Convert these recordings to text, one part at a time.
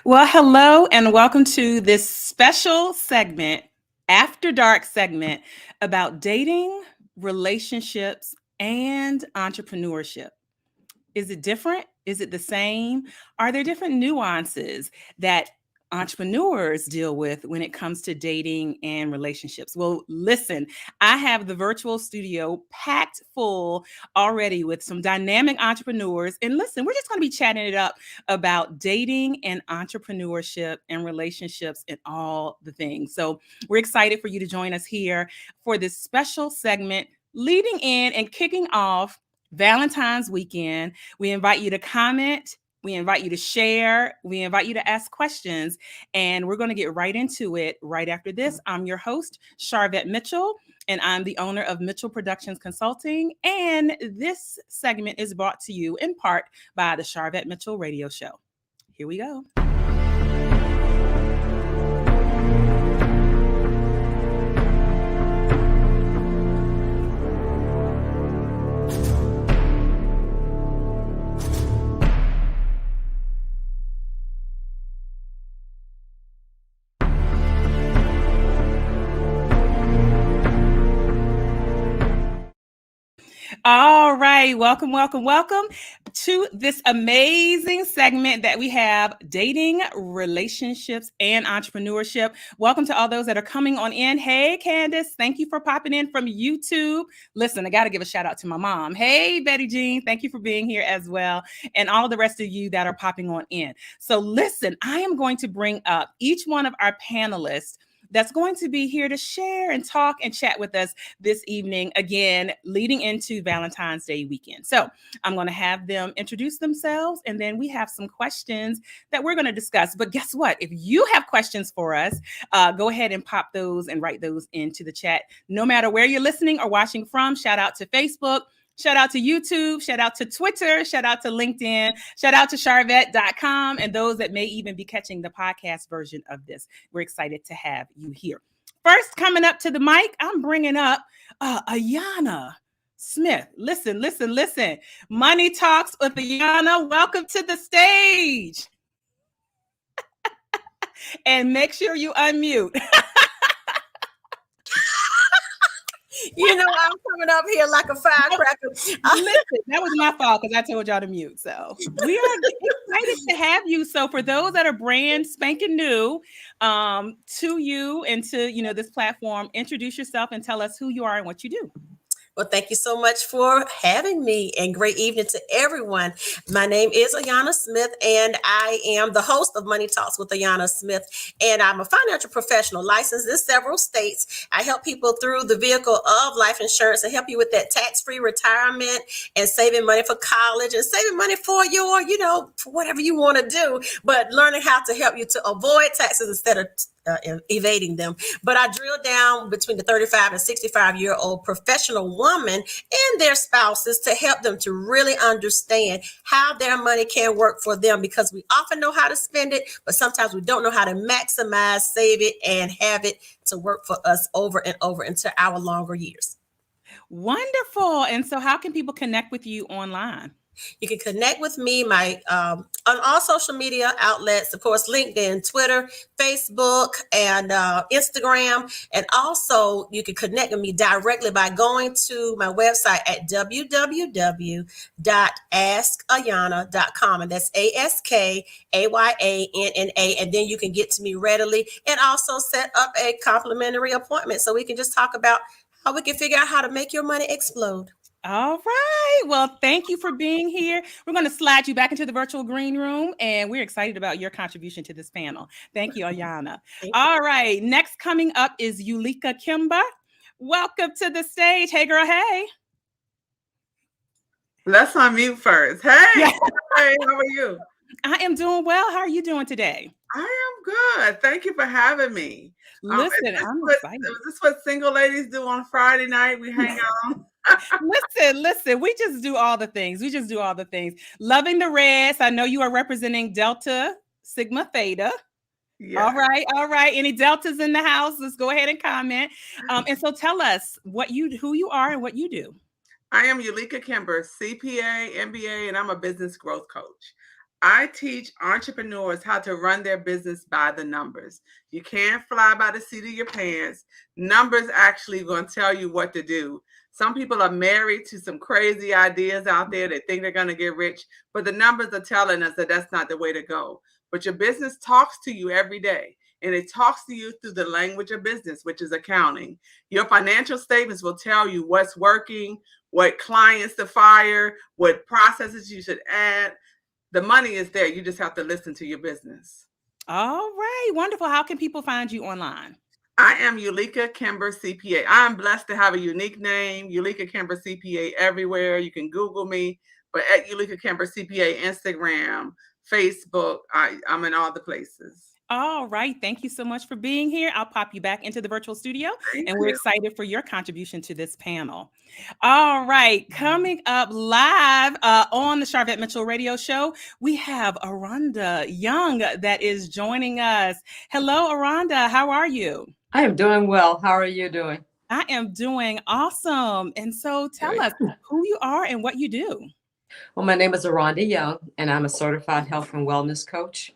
Well, hello and welcome to this special segment, After Dark segment about dating, relationships, and entrepreneurship. Is it different? Is it the same? Are there different nuances that entrepreneurs deal with when it comes to dating and relationships? Well, listen, I have the virtual studio packed full already with some dynamic entrepreneurs. And listen, we're just going to be chatting it up about dating and entrepreneurship and relationships and all the things. So we're excited for you to join us here for this special segment leading in and kicking off Valentine's weekend. We invite you to comment. We invite you to share. We invite you to ask questions. And we're going to get right into it right after this. I'm your host, Sharvette Mitchell, and I'm the owner of Mitchell Productions Consulting. And this segment is brought to you in part by the Sharvette Mitchell Radio Show. Here we go. All right. Welcome, welcome, welcome to this amazing segment that we have dating, relationships, and entrepreneurship. Welcome to all those that are coming on in. Hey, Candace, thank you for popping in from YouTube. Listen, I got to give a shout out to my mom. Hey, Betty Jean, thank you for being here as well. And all the rest of you that are popping on in. So listen, I am going to bring up each one of our panelists that's going to be here to share and talk and chat with us this evening, again, leading into Valentine's Day weekend. So I'm going to have them introduce themselves, and then we have some questions that we're going to discuss. But guess what? If you have questions for us, go ahead and pop those and write those into the chat. No matter where you're listening or watching from, shout out to Facebook. Shout out to YouTube, shout out to Twitter, shout out to LinkedIn, shout out to Sharvette.com, and those that may even be catching the podcast version of this. We're excited to have you here. First, coming up to the mic, I'm bringing up Ayanna Smith. Listen. Money Talks with Ayanna. Welcome to the stage. And make sure you unmute. You know, I'm coming up here like a firecracker. Listen, that was my fault because I told y'all to mute. So we are excited to have you. So for those that are brand spanking new to you and to this platform, introduce yourself and tell us who you are and what you do. Well, thank you so much for having me, and great evening to everyone. My name is Ayanna Smith, and I am the host of Money Talks with Ayanna Smith, and I'm a financial professional licensed in several states. I help people through the vehicle of life insurance and help you with that tax-free retirement and saving money for college and saving money for your, for whatever you want to do, but learning how to help you to avoid taxes instead of evading them. But I drill down between the 35 and 65-year-old professional woman and their spouses to help them to really understand how their money can work for them, because we often know how to spend it, but sometimes we don't know how to maximize, save it, and have it to work for us over and over into our longer years. Wonderful. And so how can people connect with you online? You can connect with me on all social media outlets, of course, LinkedIn, Twitter, Facebook, and Instagram. And also you can connect with me directly by going to my website at www.askayanna.com. And that's ASKAYANNA. And then you can get to me readily and also set up a complimentary appointment so we can just talk about how we can figure out how to make your money explode. All right. Well, thank you for being here. We're going to slide you back into the virtual green room, and we're excited about your contribution to this panel. Thank you, Ayanna. All right. Next coming up is Eulica Kimber. Welcome to the stage. Hey, girl. Hey. Let's unmute first. Hey. Hey, how are you? I am doing well. How are you doing today? I am good. Thank you for having me. Listen, I'm excited. Is this what single ladies do on Friday night? We hang out. Listen, we just do all the things. Loving the rest. I know you are representing Delta Sigma Theta. Yeah. All right. Any Deltas in the house? Let's go ahead and comment. And so tell us who you are and what you do. I am Eulica Kimber, CPA, MBA, and I'm a business growth coach. I teach entrepreneurs how to run their business by the numbers. You can't fly by the seat of your pants. Numbers actually going to tell you what to do. Some people are married to some crazy ideas out there. They think they're going to get rich, but the numbers are telling us that that's not the way to go. But your business talks to you every day, and it talks to you through the language of business, which is accounting. Your financial statements will tell you what's working, what clients to fire, what processes you should add. The money is there. You just have to listen to your business. All right. Wonderful. How can people find you online? I am Eulica Kimber, CPA. I am blessed to have a unique name, Eulica Kimber, CPA, everywhere. You can Google me, but at Eulica Kimber, CPA, Instagram, Facebook, I'm in all the places. All right. Thank you so much for being here. I'll pop you back into the virtual studio, Thank and we're you. excited for your contribution to this panel. All right. Coming up live on the Sharvette Mitchell radio show, we have Aronda Young that is joining us. Hello, Aronda. How are you? I am doing well. How are you doing? I am doing awesome. And so tell us who you are and what you do. Well, my name is Aronda Young, and I'm a certified health and wellness coach.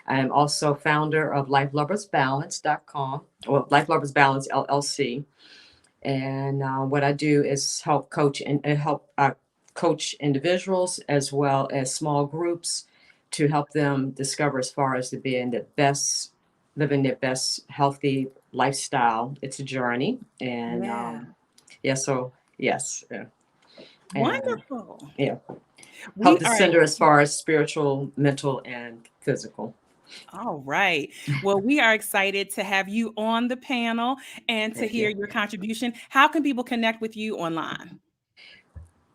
I am also founder of LifeLoversBalance.com, or Life Lovers Balance LLC. And what I do is help coach coach individuals as well as small groups to help them discover as far as to being the best, living their best healthy lifestyle. It's a journey, and yes. Wonderful. Help the center as far as spiritual, mental, and physical. All right. Well, we are excited to have you on the panel and to hear your contribution. How can people connect with you online?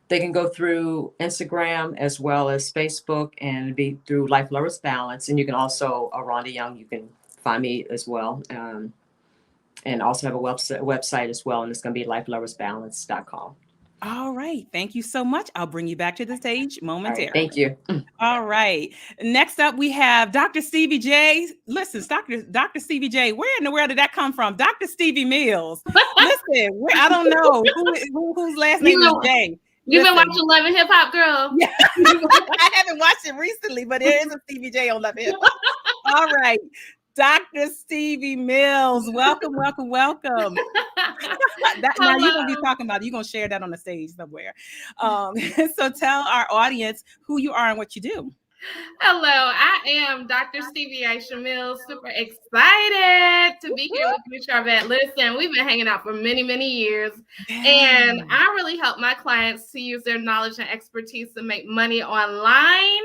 They can go through Instagram as well as Facebook, and be through Life Lovers Balance. And you can also, Aronda Young, you can find me as well. And also have a website as well, and it's going to be lifeloversbalance.com. All right. Thank you so much. I'll bring you back to the stage momentarily. Right, thank you. All right. Next up, we have Dr. Stevie J. Listen, Dr. Stevie J, where in the world did that come from? Dr. Stevie Mills. Listen, I don't know whose last name is J. You've been watching Love and Hip Hop, girl. Yeah. I haven't watched it recently, but there is a Stevie J on Love and Hip Hop. All right. Dr. Stevie Mills, welcome. Now you're going to be talking about it. You're going to share that on the stage somewhere. So tell our audience who you are and what you do. Hello, I am Dr. Stevie Mills. Super excited to be here with you, Sharvette. Listen, we've been hanging out for many, many years, and I really help my clients to use their knowledge and expertise to make money online.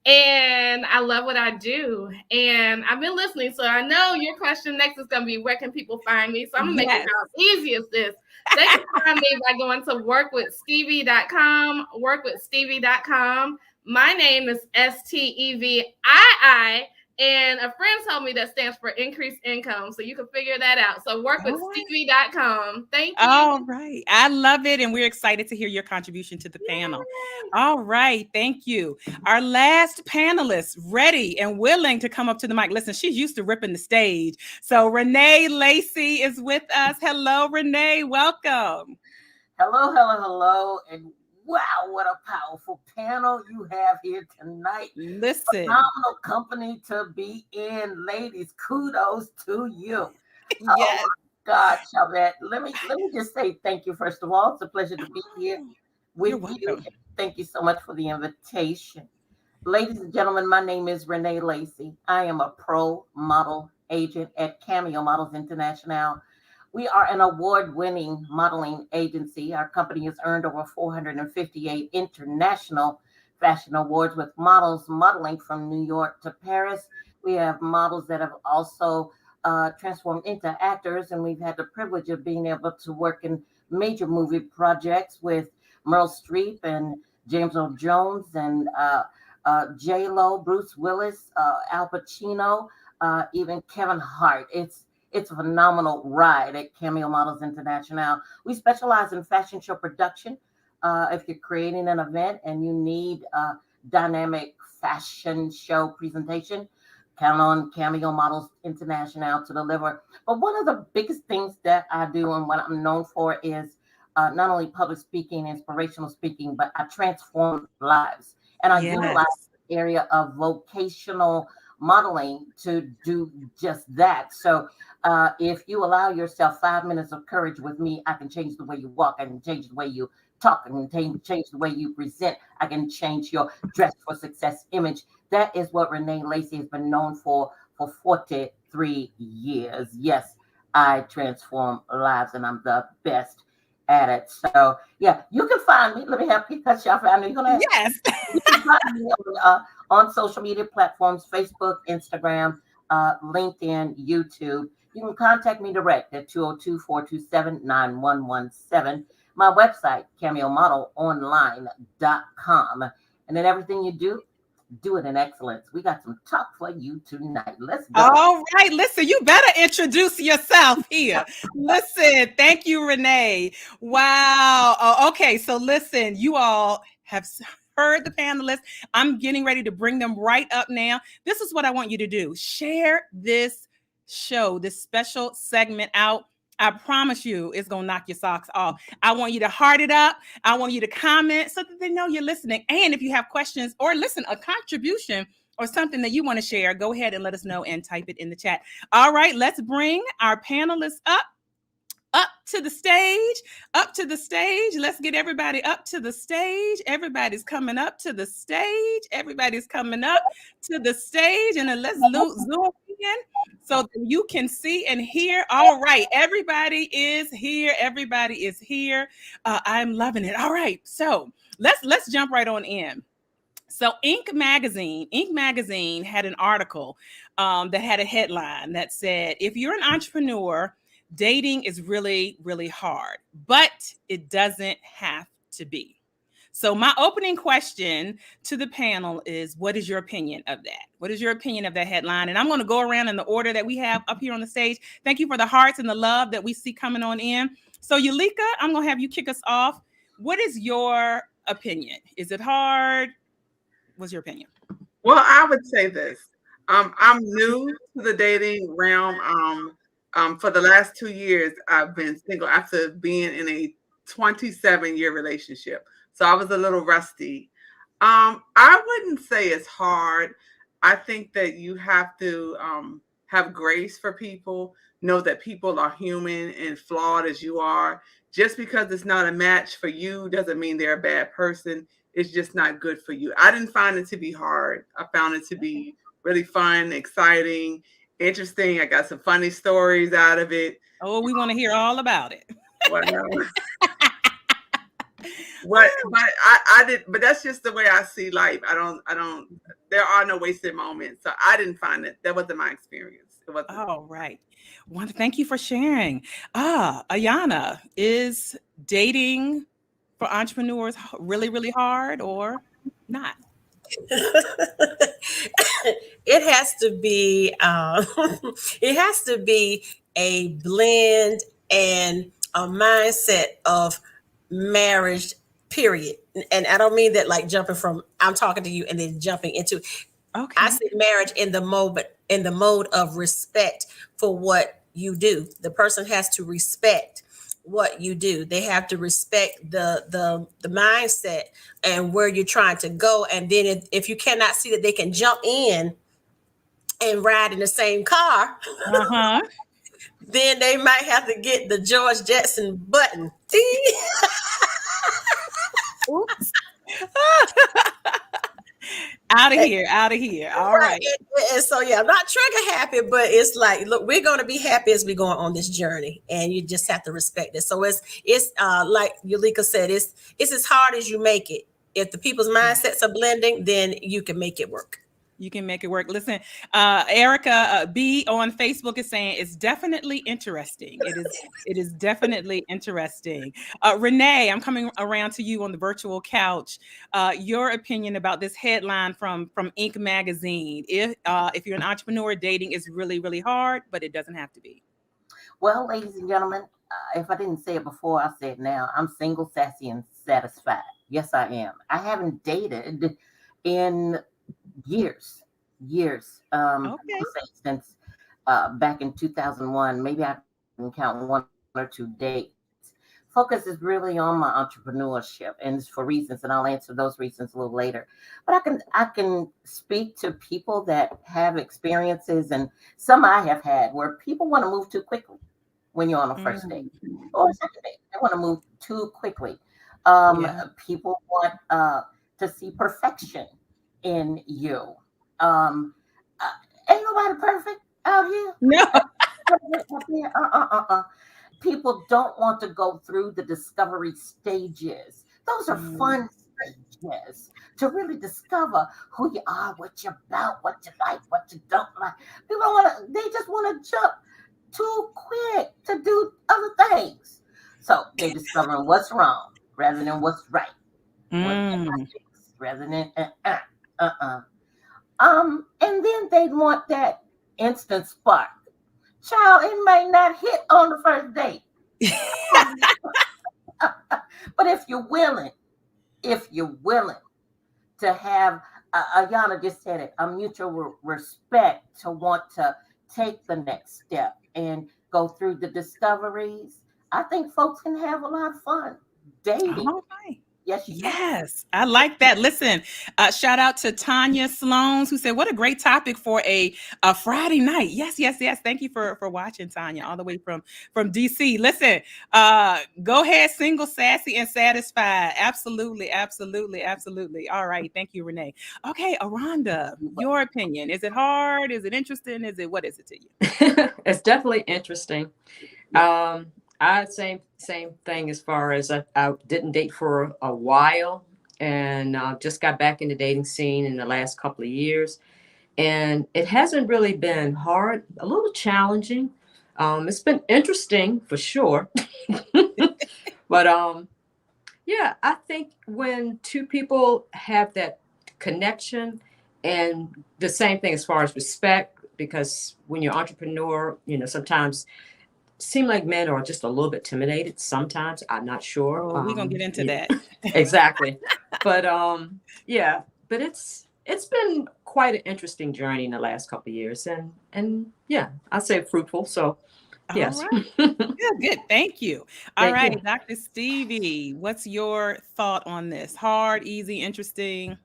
And I love what I do. And I've been listening. So I know your question next is going to be, where can people find me? So I'm going to make it as easy as this. They can find me by going to workwithstevie.com. My name is Stevii. And a friend told me that stands for increased income. So you can figure that out. So workwithstevie.com. Thank you. All right. I love it. And we're excited to hear your contribution to the panel. All right. Thank you. Our last panelist, ready and willing to come up to the mic. Listen, she's used to ripping the stage. So Renee Lacy is with us. Hello, Renee. Welcome. Hello. And wow, what a powerful panel you have here tonight. Listen. Phenomenal company to be in, ladies. Kudos to you. Yes. Oh my God, Sharvette. Let me just say thank you, first of all. It's a pleasure to be here with you. Thank you so much for the invitation. Ladies and gentlemen, my name is Renee Lacy. I am a pro model agent at Cameo Models International. We are an award-winning modeling agency. Our company has earned over 458 international fashion awards, with models modeling from New York to Paris. We have models that have also transformed into actors, and we've had the privilege of being able to work in major movie projects with Meryl Streep and James Earl Jones and J-Lo, Bruce Willis, Al Pacino, even Kevin Hart. It's a phenomenal ride at Cameo Models International. We specialize in fashion show production. If you're creating an event and you need a dynamic fashion show presentation, count on Cameo Models International to deliver. But one of the biggest things that I do and what I'm known for is not only public speaking, inspirational speaking, but I transform lives. And I utilize area of vocational modeling to do just that. So if you allow yourself 5 minutes of courage with me, I can change the way you walk. I can change the way you talk. I can change the way you present. I can change your dress for success image. That is what Renee Lacy has been known for 43 years. Yes, I transform lives and I'm the best at it. So yeah, you can find me. Let me help you cut you off. I know you're gonna have, Yes. you can find me on social media platforms, Facebook, Instagram, LinkedIn, YouTube. You can contact me direct at 202-427-9117. My website, cameomodelonline.com. And then everything you do it in excellence. We got some talk for you tonight. Let's go. All right. Listen, you better introduce yourself here. Listen, thank you, Renee. Wow. Oh, okay. So listen, you all have heard the panelists. I'm getting ready to bring them right up now. This is what I want you to do. Share this show, this special segment out. I promise you it's going to knock your socks off. I want you to heart it up. I want you to comment so that they know you're listening. And if you have questions or listen, a contribution or something that you want to share, go ahead and let us know and type it in the chat. All right, let's bring our panelists up to the stage, Let's get everybody up to the stage. Everybody's coming up to the stage. And then let's zoom in so that you can see and hear. All right, everybody is here. I'm loving it. All right, so let's jump right on in. So Inc. magazine had an article that had a headline that said, if you're an entrepreneur, dating is really, really hard, but it doesn't have to be. So my opening question to the panel is, what is your opinion of that? What is your opinion of that headline? And I'm going to go around in the order that we have up here on the stage. Thank you for the hearts and the love that we see coming on in. So Eulica, I'm going to have you kick us off. What is your opinion? Is it hard? What's your opinion? Well, I would say this. I'm new to the dating realm. For the last 2 years, I've been single after being in a 27-year relationship. So I was a little rusty. I wouldn't say it's hard. I think that you have to have grace for people, know that people are human and flawed as you are. Just because it's not a match for you doesn't mean they're a bad person. It's just not good for you. I didn't find it to be hard. I found it to be really fun, exciting, interesting. I got some funny stories out of it. Oh, we want to hear all about it. But that's just the way I see life. There are no wasted moments. So I didn't find it. That wasn't my experience. It wasn't. Oh, right. Thank you for sharing. Ayanna, is dating for entrepreneurs really, really hard or not? It has to be a blend and a mindset of marriage, period. And I don't mean that like jumping from I'm talking to you and then jumping into. Okay. I see marriage in the mode of respect for what you do. The person has to respect what you do. They have to respect the mindset and where you're trying to go. And then if you cannot see that they can jump in and ride in the same car, then they might have to get the George Jetson button. Oops. Out of here. All right. And so, yeah, I'm not trigger happy, but it's like, look, we're going to be happy as we go on this journey, and you just have to respect it. So it's like Eulica said, it's as hard as you make it. If the people's mindsets are blending, then you can make it work. You can make it work. Listen, Erica B on Facebook is saying it's definitely interesting. It is definitely interesting. Renee, I'm coming around to you on the virtual couch. Your opinion about this headline from Inc. magazine. If you're an entrepreneur, dating is really, really hard, but it doesn't have to be. Well, ladies and gentlemen, if I didn't say it before, I'll say it now. I'm single, sassy, and satisfied. Yes, I am. I haven't dated in years. Since back in 2001, maybe I can count 1 or 2 dates. focus is really on my entrepreneurship, and it's for reasons, and I'll answer those reasons a little later. But I can speak to people that have experiences, and some I have had, where people want to move too quickly when you're on a first date or a second date. They want to move too quickly. People want to see perfection in you. Ain't nobody perfect out here. No. People don't want to go through the discovery stages. Those are fun stages to really discover who you are, what you're about, what you like, what you don't like. People don't want to, they just want to jump too quick to do other things. So they're discovering what's wrong rather than what's right. Rather than and then they want that instant spark. Child, it may not hit on the first date. But if you're willing to have, Ayanna just said it, a mutual respect to want to take the next step and go through the discoveries, I think folks can have a lot of fun dating. All right. Yes, I like that. Listen, shout out to Tanya Sloans, who said, "What a great topic for a Friday night." Yes. Thank you for watching, Tanya, all the way from DC. Listen, go ahead, single, sassy, and satisfied. Absolutely. All right, thank you, Renee. Okay, Aronda, your opinion: is it hard? Is it interesting? What is it to you? It's definitely interesting. I'd say same thing as far as I didn't date for a while, and just got back in the dating scene in the last couple of years. And it hasn't really been hard, a little challenging. It's been interesting for sure. But I think when two people have that connection, and the same thing as far as respect, because when you're an entrepreneur, sometimes seem like men are just a little bit intimidated sometimes. I'm not sure. We're gonna get into that. Exactly. But but it's been quite an interesting journey in the last couple of years, and I say fruitful. So yes. All right. Good. Thank you. All right, Dr. Stevie, what's your thought on this? Hard, easy, interesting?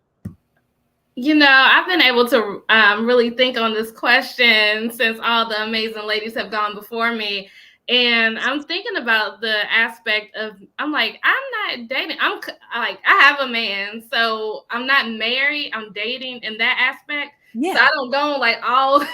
I've been able to really think on this question since all the amazing ladies have gone before me. And I'm thinking about the aspect of, I'm like, I'm not dating. I'm like, I have a man, so I'm not married. I'm dating in that aspect. Yeah. So I don't go on like all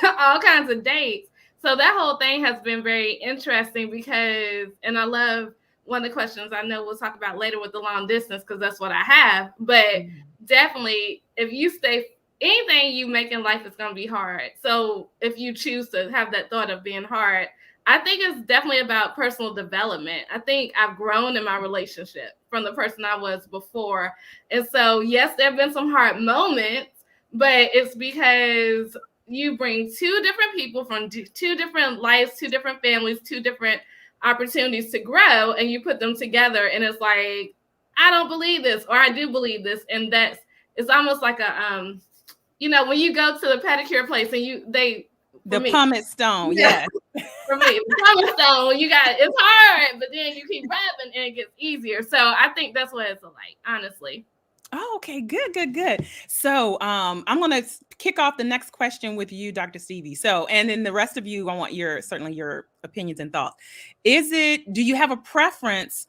kinds of dates. So that whole thing has been very interesting because, and I love one of the questions I know we'll talk about later with the long distance, because that's what I have. But definitely, if you stay, anything you make in life is going to be hard. So if you choose to have that thought of being hard, I think it's definitely about personal development. I think I've grown in my relationship from the person I was before. And so, yes, there have been some hard moments, but it's because you bring two different people from two different lives, two different families, two different opportunities to grow, and you put them together. And it's like, I don't believe this, or I do believe this. And it's almost like a, when you go to the pedicure place and the pumice stone. Yeah. For me, the pumice stone, it's hard, but then you keep rubbing and it gets easier. So I think that's what it's like, honestly. Oh, okay, good. So I'm going to kick off the next question with you, Dr. Stevie. So, and then the rest of you, I want certainly your opinions and thoughts. Do you have a preference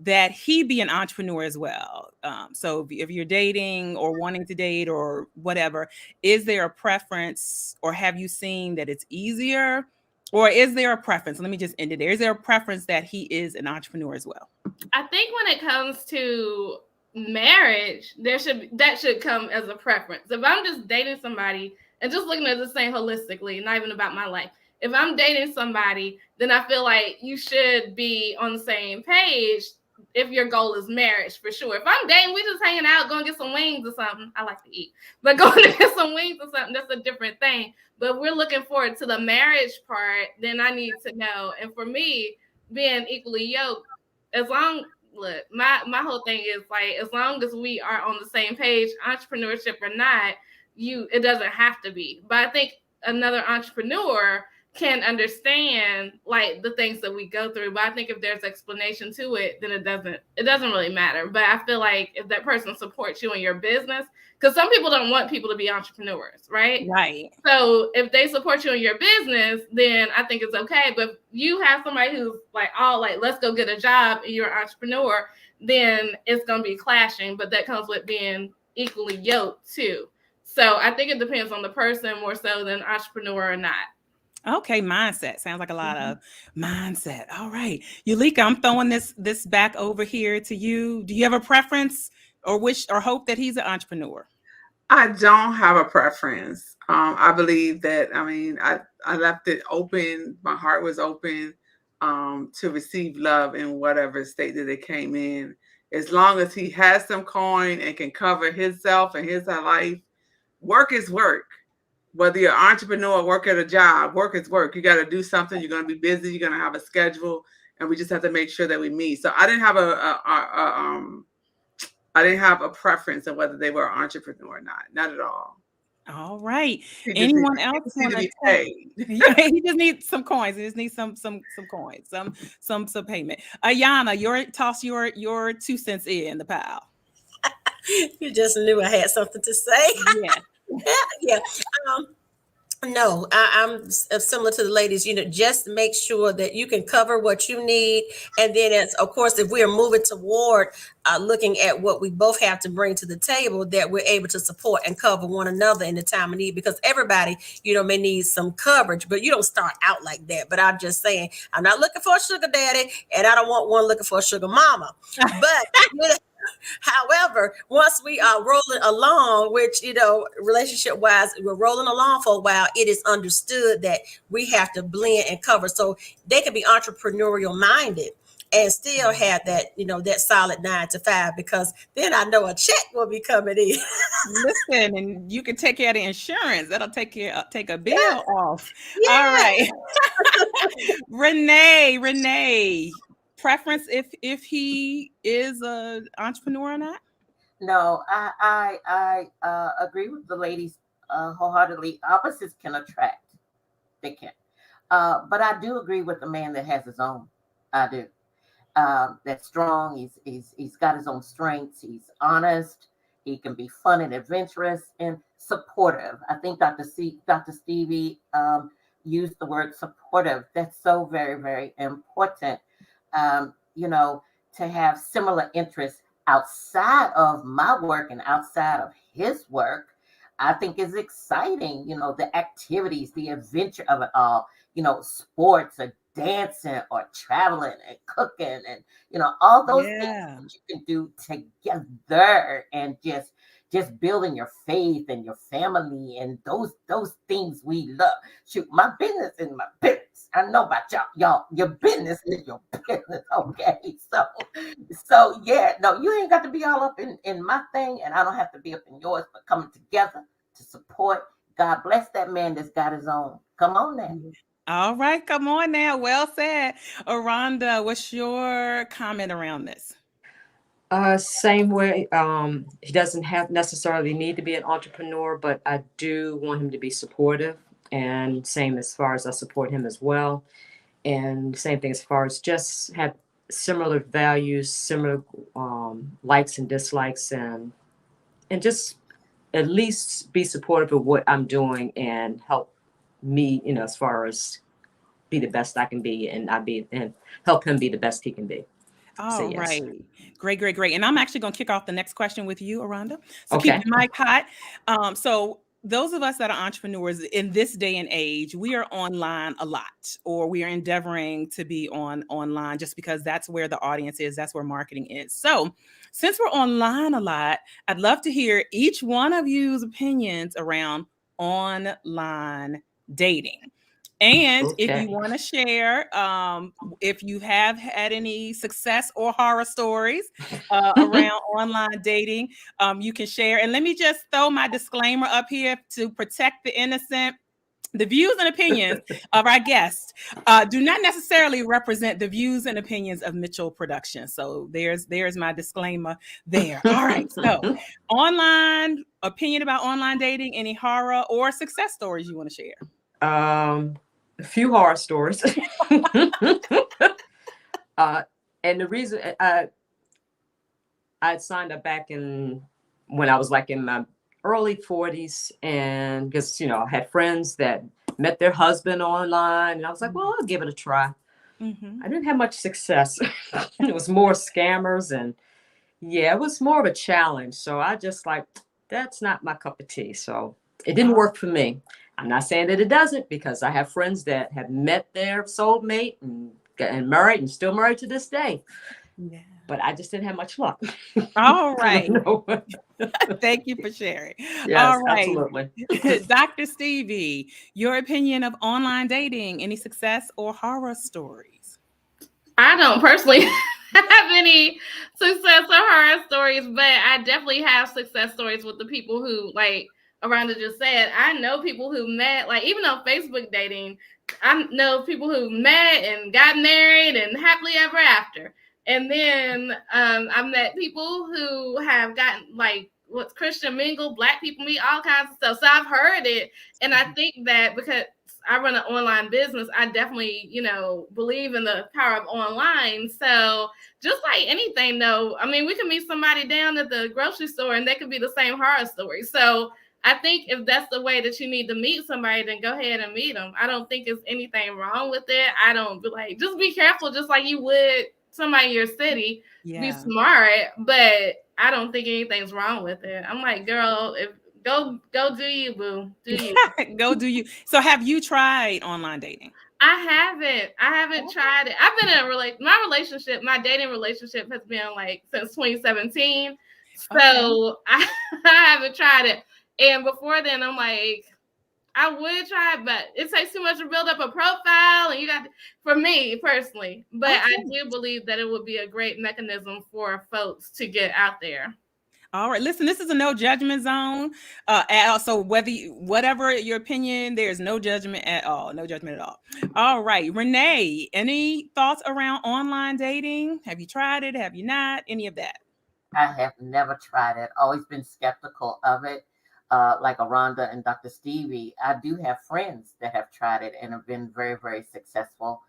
that he be an entrepreneur as well? So if you're dating or wanting to date or whatever, is there a preference, or have you seen that it's easier, or is there a preference? Let me just end it there. Is there a preference that he is an entrepreneur as well? I think when it comes to marriage, that should come as a preference. If I'm just dating somebody and just looking at this thing holistically, not even about my life, if I'm dating somebody, then I feel like you should be on the same page if your goal is marriage, for sure. If I'm dating, we just hanging out, going to get some wings or something. I like to eat, but going to get some wings or something, that's a different thing. But we're looking forward to the marriage part, then I need to know. And for me, being equally yoked, my whole thing is like, as long as we are on the same page, entrepreneurship or not, it doesn't have to be. But I think another entrepreneur can understand like the things that we go through. But I think if there's explanation to it, then it doesn't really matter. But I feel like if that person supports you in your business, because some people don't want people to be entrepreneurs, right? Right. So if they support you in your business, then I think it's okay. But if you have somebody who's like, all like, let's go get a job, and you're an entrepreneur, then it's going to be clashing. But that comes with being equally yoked too. So I think it depends on the person more so than entrepreneur or not. Okay, mindset. Sounds like a lot of mindset. All right. Eulica, I'm throwing this back over here to you. Do you have a preference or wish or hope that he's an entrepreneur? I don't have a preference. I believe that, I left it open. My heart was open to receive love in whatever state that it came in. As long as he has some coin and can cover himself and his life, work is work. Whether you're an entrepreneur or work at a job, work is work. You got to do something. You're going to be busy. You're going to have a schedule, and we just have to make sure that we meet. So I didn't have a preference of whether they were an entrepreneur or not at all. All right. Anyone else want to pay? He just needs some coins. He just needs some coins, some payment. Ayanna, toss your 2 cents in the pile. You just knew I had something to say. Yeah. Yeah. No, I'm similar to the ladies, just make sure that you can cover what you need. And then of course, if we are moving toward looking at what we both have to bring to the table, that we're able to support and cover one another in the time of need, because everybody, may need some coverage, but you don't start out like that. But I'm just saying, I'm not looking for a sugar daddy, and I don't want one looking for a sugar mama. But however, once we are rolling along, which, relationship wise, we're rolling along for a while, it is understood that we have to blend and cover. So they can be entrepreneurial minded and still have that, that solid 9 to 5, because then I know a check will be coming in. Listen, and you can take care of the insurance. That'll take a bill off. Yeah. All right. Renee. Preference if he is an entrepreneur or not? No, I agree with the ladies wholeheartedly. Opposites can attract. They can. But I do agree with the man that has his own. I do. That's strong. He's got his own strengths. He's honest. He can be fun and adventurous and supportive. I think Dr. Stevie used the word supportive. That's so very, very important. To have similar interests outside of my work and outside of his work, I think is exciting. The activities, the adventure of it all, sports or dancing or traveling and cooking and, all those things that you can do together, and just building your faith and your family and those things we love. Shoot, my business is my business. I know about y'all. Your business is your business, okay? So yeah, no, you ain't got to be all up in my thing, and I don't have to be up in yours. But coming together to support. God bless that man that's got his own. Come on now. All right, come on now. Well said, Aronda. What's your comment around this? Same way. He doesn't necessarily need to be an entrepreneur, but I do want him to be supportive. And same as far as I support him as well. And same thing as far as just have similar values, similar likes and dislikes, and just at least be supportive of what I'm doing and help me, as far as be the best I can be, and help him be the best he can be. All right. Great. And I'm actually going to kick off the next question with you, Aronda. So okay. Keep the mic hot. So those of us that are entrepreneurs in this day and age, we are online a lot, or we are endeavoring to be online just because that's where the audience is. That's where marketing is. So since we're online a lot, I'd love to hear each one of you's opinions around online dating. And if you want to share, if you have had any success or horror stories around online dating, you can share. And let me just throw my disclaimer up here to protect the innocent. The views and opinions of our guests do not necessarily represent the views and opinions of Mitchell Productions. So there's my disclaimer there. All right. So opinion about online dating, any horror or success stories you want to share? A few horror stories. And the reason I had signed up back when I was like in my early 40s, and because, you know, I had friends that met their husband online, and I was like, well, I'll give it a try. I didn't have much success. It was more scammers, and yeah, it was more of a challenge. So I just like, that's not my cup of tea. So it didn't work for me. I'm not saying that it doesn't, because I have friends that have met their soulmate and married and still married to this day. Yeah. But I just didn't have much luck. All right. Thank you for sharing. Yes, all right. Absolutely. Dr. Stevie, your opinion of online dating, any success or horror stories? I don't personally have any success or horror stories, but I definitely have success stories with the people who, like Aronda just said, I know people who met, like even on Facebook dating, I know people who met and got married and happily ever after. And then I've met people who have gotten like what's Christian mingle, Black people meet, all kinds of stuff. So I've heard it. And I think that because I run an online business, I definitely, you know, believe in the power of online. So just like anything though, I mean, we can meet somebody down at the grocery store and they could be the same horror story. So I think if that's the way that you need to meet somebody, then go ahead and meet them. I don't think there's anything wrong with it. I don't be like, just be careful, just like you would somebody in your city. Be smart, but I don't think anything's wrong with it. I'm like, girl, if go do you, boo. Do you. Go do you. So have you tried online dating? I haven't tried it. I've been in my dating relationship has been like since 2017. So I haven't tried it. And before then, I'm like, I would try it, but it takes too much to build up a profile. And you got, for me personally, but I do believe that it would be a great mechanism for folks to get out there. All right. Listen, this is a no judgment zone. So whatever your opinion, there's no judgment at all. No judgment at all. All right. Renee, any thoughts around online dating? Have you tried it? Have you not? Any of that? I have never tried it. Always been skeptical of it. Like Aronda and Dr. Stevie, I do have friends that have tried it and have been very, very successful.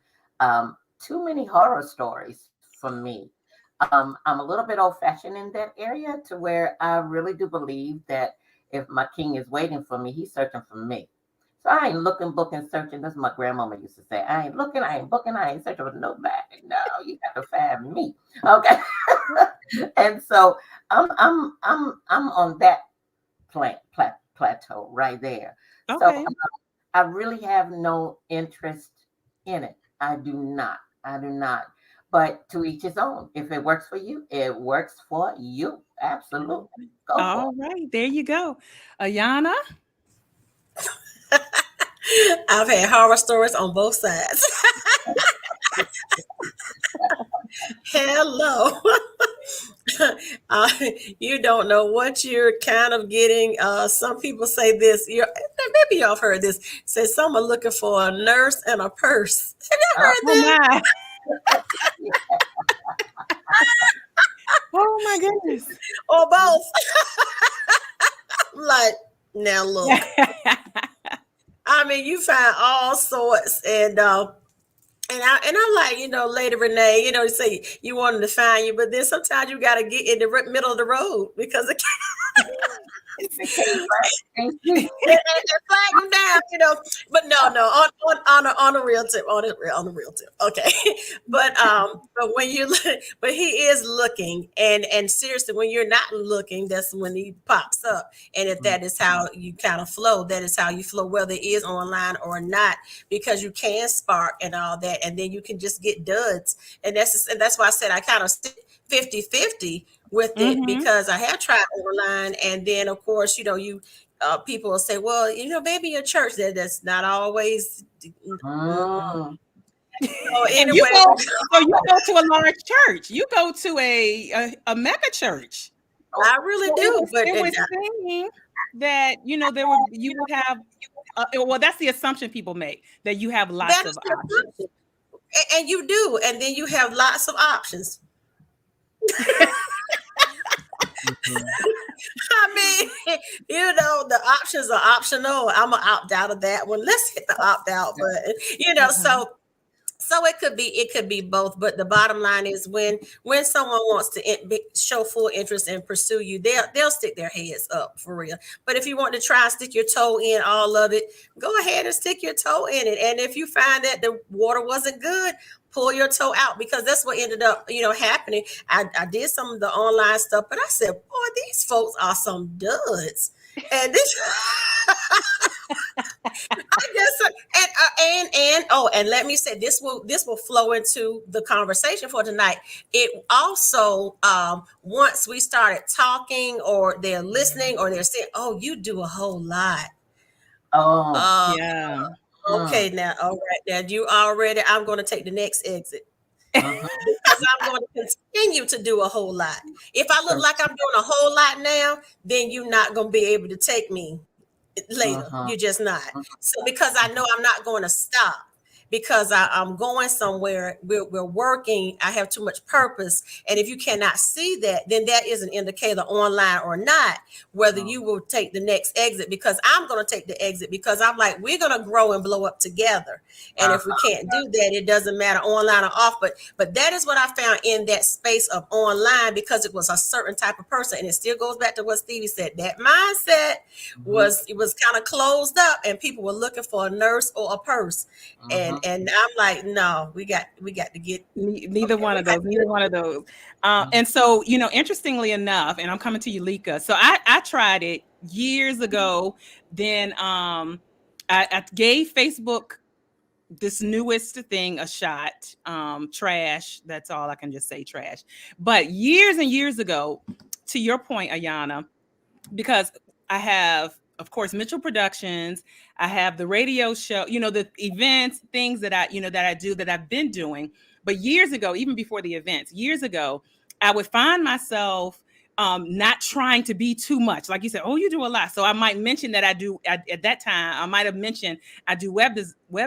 Too many horror stories for me. I'm a little bit old-fashioned in that area to where I really do believe that if my king is waiting for me, he's searching for me. So I ain't looking, booking, searching. That's what my grandmama used to say. I ain't looking, I ain't booking, I ain't searching for nobody. No, you got to find me. Okay. And so I'm on that plateau right there. Okay. So I really have no interest in it. I do not. But to each his own. If it works for you, it works for you. Absolutely. Go all right. There you go. Ayanna? I've had horror stories on both sides. Hello. You don't know what you're kind of getting. Some people say this. Maybe y'all have heard this. Say some are looking for a nurse and a purse. Have you heard that? Oh my goodness. Or both. Like, now look. I mean, you find all sorts, and I'm like, Lady Renee, you say you want them to find you, but then sometimes you got to get in the middle of the road because it and flag them down, But no, on a real tip, on a real tip, okay. But when you look, but he is looking, and seriously, when you're not looking, that's when he pops up. And if that is how you kind of flow, that is how you flow, whether it is online or not, because you can spark and all that, and then you can just get duds, and that's why I said I kind of 50-50 with it, because I have tried online, and then of course, people will say, well, maybe your church, that's not always. So anyway, you go to a large church. You go to a mega church. I really do. But it was saying that you would have. Well, that's the assumption people make, that you have lots of options, and you do, and then you have lots of options. I mean, the options are optional. I'm gonna opt out of that one. Let's hit the opt out button. So it could be both, but the bottom line is when someone wants to show full interest and pursue you, they'll stick their heads up for real. But if you want to try and stick your toe in all of it, go ahead and stick your toe in it. And if you find that the water wasn't good, pull your toe out, because that's what ended up happening. I did some of the online stuff, but I said, boy, these folks are some duds. And this I guess and let me say, this will flow into the conversation for tonight. It also once we started talking, or they're listening, or they're saying, oh, you do a whole lot. Yeah. Okay, now, all right, now I'm going to take the next exit. Because I'm going to continue to do a whole lot. If I look like I'm doing a whole lot now, then you're not going to be able to take me later. You're just not. So because I know I'm not going to stop, because I'm going somewhere, we're working, I have too much purpose. And if you cannot see that, then that is an indicator, online or not, whether you will take the next exit, because I'm going to take the exit, because I'm like, we're going to grow and blow up together. And if we can't do that, it doesn't matter online or off. But that is what I found in that space of online, because it was a certain type of person. And it still goes back to what Stevie said. That mindset was kind of closed up, and people were looking for a nurse or a purse. And I'm like, no, we got to get neither one of those. And so, interestingly enough, and I'm coming to Eulica. So I tried it years ago. Then I gave Facebook this newest thing a shot. Trash. That's all I can just say, trash. But years and years ago, to your point, Ayanna, because I have, of course, Mitchell Productions. I have the radio show, the events, things that I do, that I've been doing. But years ago, even before the events, I would find myself not trying to be too much. Like you said, oh, you do a lot. So I might mention that at that time, I might have mentioned I do web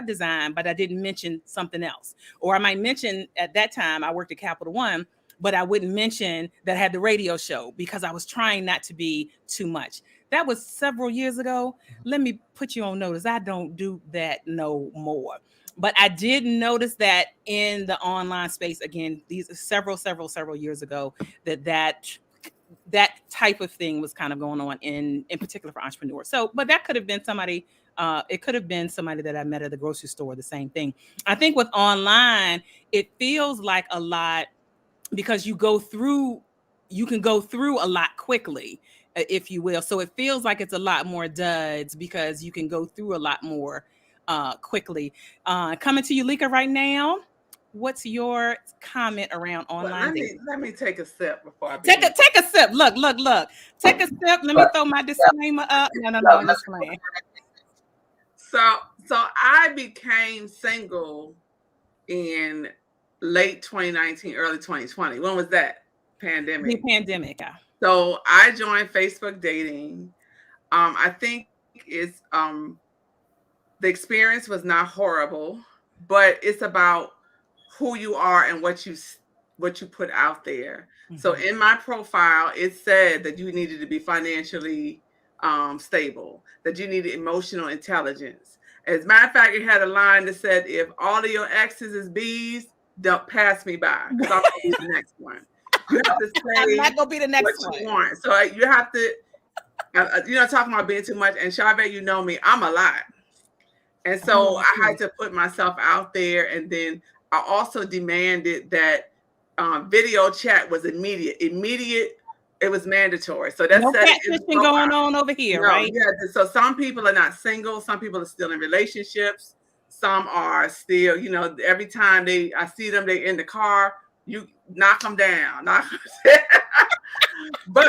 design, but I didn't mention something else. Or I might mention at that time I worked at Capital One, but I wouldn't mention that I had the radio show, because I was trying not to be too much. That was several years ago. Let me put you on notice. I don't do that no more. But I did notice that in the online space, again, these several years ago, that type of thing was kind of going on in particular for entrepreneurs. So, but that could have been somebody, it could have been somebody that I met at the grocery store, the same thing. I think with online, it feels like a lot, because you can go through a lot quickly, if you will. So it feels like it's a lot more duds, because you can go through a lot more quickly. Coming to Eulica right now. What's your comment around online dating? Let me take a sip before I take a sip. Look. Take a sip. Let me throw my disclaimer up. No, I'm just playing. So I became single in late 2019, early 2020. When was that? Pandemic. The pandemic. So I joined Facebook dating. I think it's the experience was not horrible, but it's about who you are and what you put out there. Mm-hmm. So in my profile, it said that you needed to be financially stable, that you needed emotional intelligence. As a matter of fact, it had a line that said, if all of your exes is B's, don't pass me by, because I'll be the next one. You have to say I'm not gonna be the next what you want. So you have to, talking about being too much. And Sharvette, you know me, I'm a lot. And so I had to put myself out there. And then I also demanded that video chat was immediate. It was mandatory. So that's no catfishing going on over here, right? Yeah. So some people are not single. Some people are still in relationships. Some are still, every time I see them, they're in the car, you knock them down. But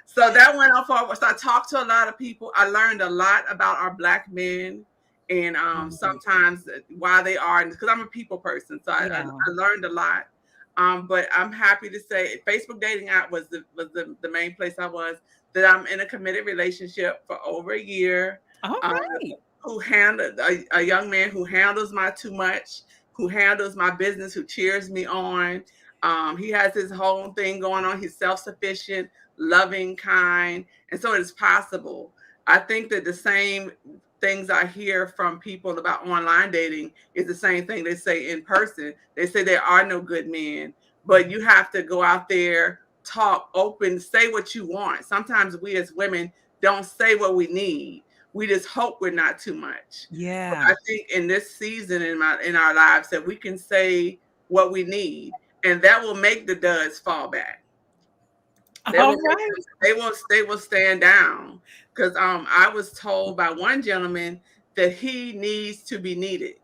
so that went on forward. So I talked to a lot of people. I learned a lot about our Black men, and sometimes why they are, because I'm a people person. So I learned a lot. But I'm happy to say Facebook dating app was the main place I was, that I'm in a committed relationship for over a year. All right. Who handled a young man who handles my too much, who handles my business, who cheers me on. He has his whole thing going on. He's self-sufficient, loving, kind. And so it is possible. I think that the same things I hear from people about online dating is the same thing they say in person. They say there are no good men, but you have to go out there, talk open, say what you want. Sometimes we as women don't say what we need. We just hope we're not too much. Yeah. But I think in this season in our lives that we can say what we need, and that will make the duds fall back. They will stand down. Because I was told by one gentleman that he needs to be needed.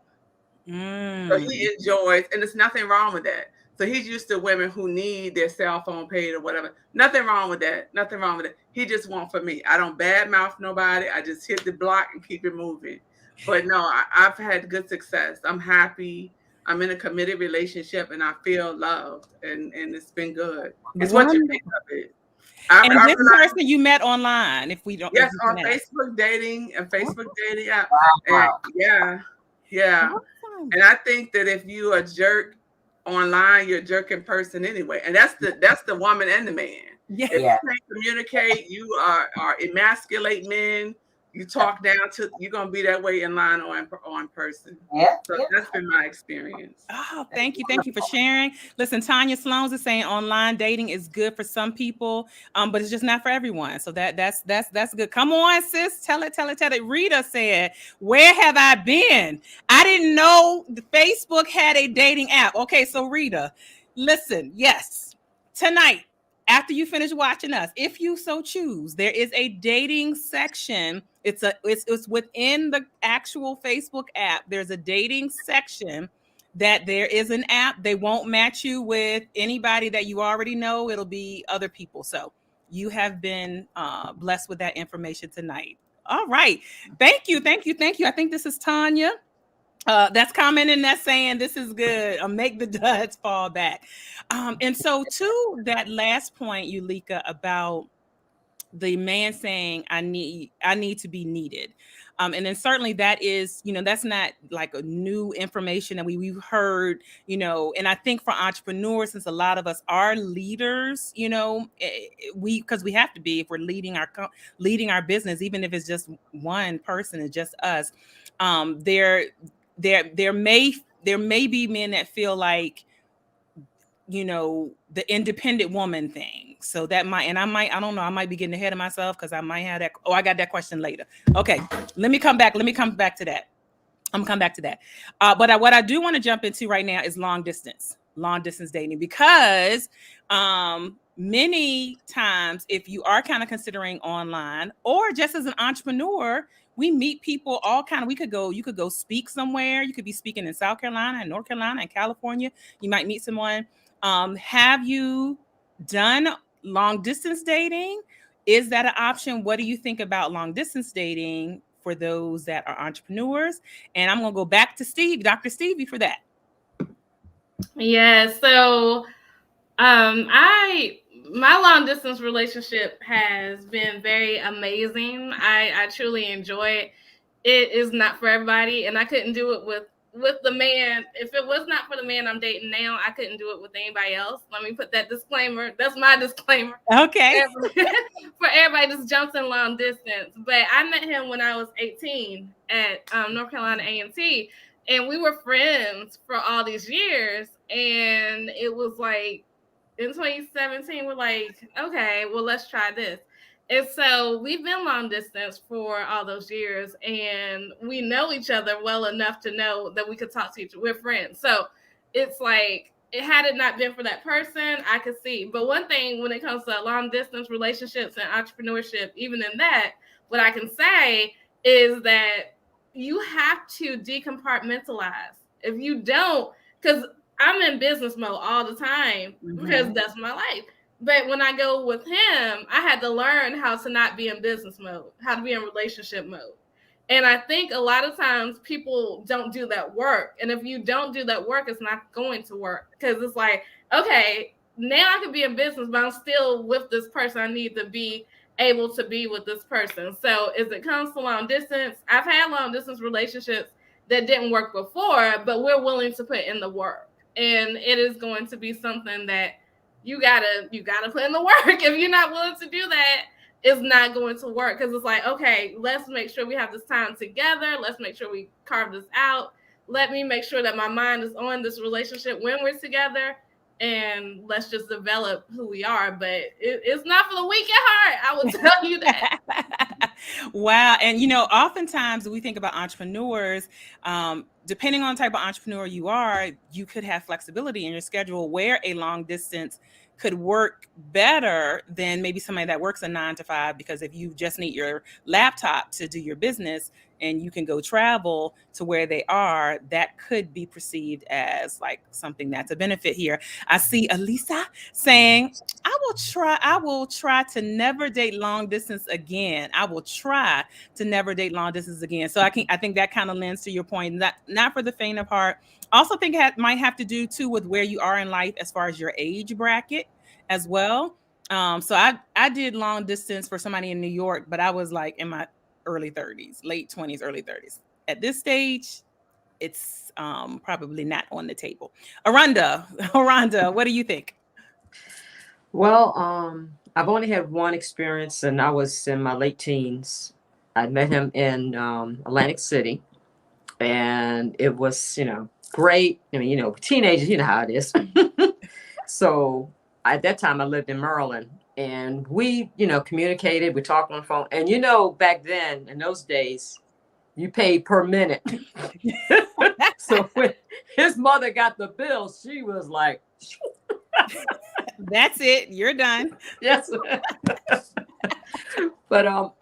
So he enjoys, and there's nothing wrong with that. So he's used to women who need their cell phone paid or whatever. Nothing wrong with that. Nothing wrong with it. He just wants for me. I don't badmouth nobody. I just hit the block and keep it moving. But no, I've had good success. I'm happy. I'm in a committed relationship and I feel loved, and it's been good. It's what you think of it. And this person you met online, if we don't. Yes, on Facebook dating and Facebook dating app. Wow. And yeah. Awesome. And I think that if you a jerk online, you're a jerk in person anyway. And that's the woman and the man. Yeah. If you can't communicate, you are emasculate men. You talk down to, you're gonna be that way in line or on person. Yeah. So that's been my experience. Oh, thank you for sharing. Listen, Tanya Sloan is saying online dating is good for some people, but it's just not for everyone. So that's good. Come on, sis, tell it. Rita said, "Where have I been? I didn't know the Facebook had a dating app." Okay, so Rita, listen, yes, tonight, after you finish watching us, if you so choose, there is a dating section. It's within the actual Facebook app. There's a dating section that there is an app. They won't match you with anybody that you already know. It'll be other people. So you have been blessed with that information tonight. All right. Thank you. I think this is Tanya. That's commenting, that's saying this is good. Make the duds fall back. And so to that last point, Eulica, about the man saying, I need to be needed. And then certainly that is, that's not like a new information that we've heard, and I think for entrepreneurs, since a lot of us are leaders, because we have to be, if we're leading our business, even if it's just one person, it's just us. There may be men that feel like, the independent woman thing. So that I don't know, I might be getting ahead of myself because I might have that. Oh, I got that question later. Okay, let me come back to that. I'm gonna come back to that. But what I do want to jump into right now is long distance dating, because many times, if you are kind of considering online, or just as an entrepreneur, we meet people all kind of, you could go speak somewhere. You could be speaking in South Carolina and North Carolina and California. You might meet someone. Have you done long distance dating? Is that an option? What do you think about long distance dating for those that are entrepreneurs? And I'm going to go back to Dr. Stevie, for that. Yeah. So, my long distance relationship has been very amazing. I truly enjoy it. It is not for everybody, and I couldn't do it with the man. If it was not for the man I'm dating now, I couldn't do it with anybody else. Let me put that disclaimer. That's my disclaimer. Okay. For everybody just jumps in long distance. But I met him when I was 18 at North Carolina A&T, and we were friends for all these years. And it was like, in 2017, we're like, okay, well, let's try this. And so we've been long distance for all those years, and we know each other well enough to know that we could talk to each other. We're friends. So it's like, had it not been for that person, I could see. But one thing when it comes to long distance relationships and entrepreneurship, even in that, what I can say is that you have to decompartmentalize. If you don't, because I'm in business mode all the time, because that's my life. But when I go with him, I had to learn how to not be in business mode, how to be in relationship mode. And I think a lot of times people don't do that work. And if you don't do that work, it's not going to work, because it's like, okay, now I can be in business, but I'm still with this person. I need to be able to be with this person. So as it comes to long distance, I've had long distance relationships that didn't work before, but we're willing to put in the work. And it is going to be something that you gotta put in the work. If you're not willing to do that, it's not going to work, because it's like, okay, let's make sure we have this time together. Let's make sure we carve this out. Let me make sure that my mind is on this relationship when we're together, and let's just develop who we are. But it's not for the weak at heart. I will tell you that. Wow. And, oftentimes we think about entrepreneurs, depending on the type of entrepreneur you are, you could have flexibility in your schedule where a long distance could work better than maybe somebody that works a 9 to 5, because if you just need your laptop to do your business and you can go travel to where they are, that could be perceived as like something that's a benefit here. I see Elisa saying, I will try to never date long distance again. I will try to never date long distance again. So I think that kind of lends to your point, not for the faint of heart. Also think it might have to do too with where you are in life as far as your age bracket as well. So I did long distance for somebody in New York, but I was like in my early 30s, late 20s, early 30s. At this stage, it's probably not on the table. Aronda, what do you think? Well, I've only had one experience, and I was in my late teens. I met him in Atlantic City, and it was, great. I mean, teenagers, you know how it is. So at that time, I lived in Maryland, and we, communicated. We talked on the phone, and back then, in those days, you paid per minute. So when his mother got the bill, she was like, that's it, you're done. Yes. But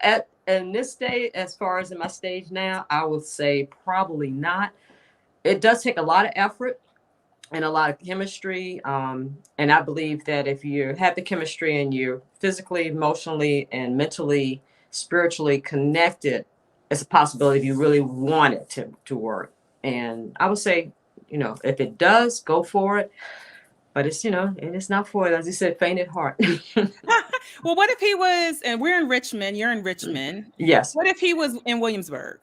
in this stage, as far as in my stage now, I would say probably not. It does take a lot of effort and a lot of chemistry. And I believe that if you have the chemistry and you're physically, emotionally, and mentally, spiritually connected, it's a possibility if you really want it to work. And I would say, if it does, go for it. But it's, and it's not for it, as you said, faint at heart. Well, what if he was, and we're in Richmond, you're in Richmond. Yes. What if he was in Williamsburg?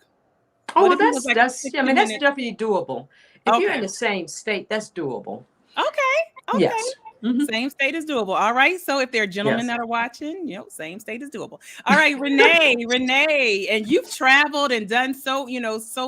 Oh, well, that's definitely doable. If you're in the same state, that's doable. Okay. Yes. Mm-hmm. Same state is doable. All right. So if there are gentlemen that are watching, same state is doable. All right, Renee, and you've traveled and done so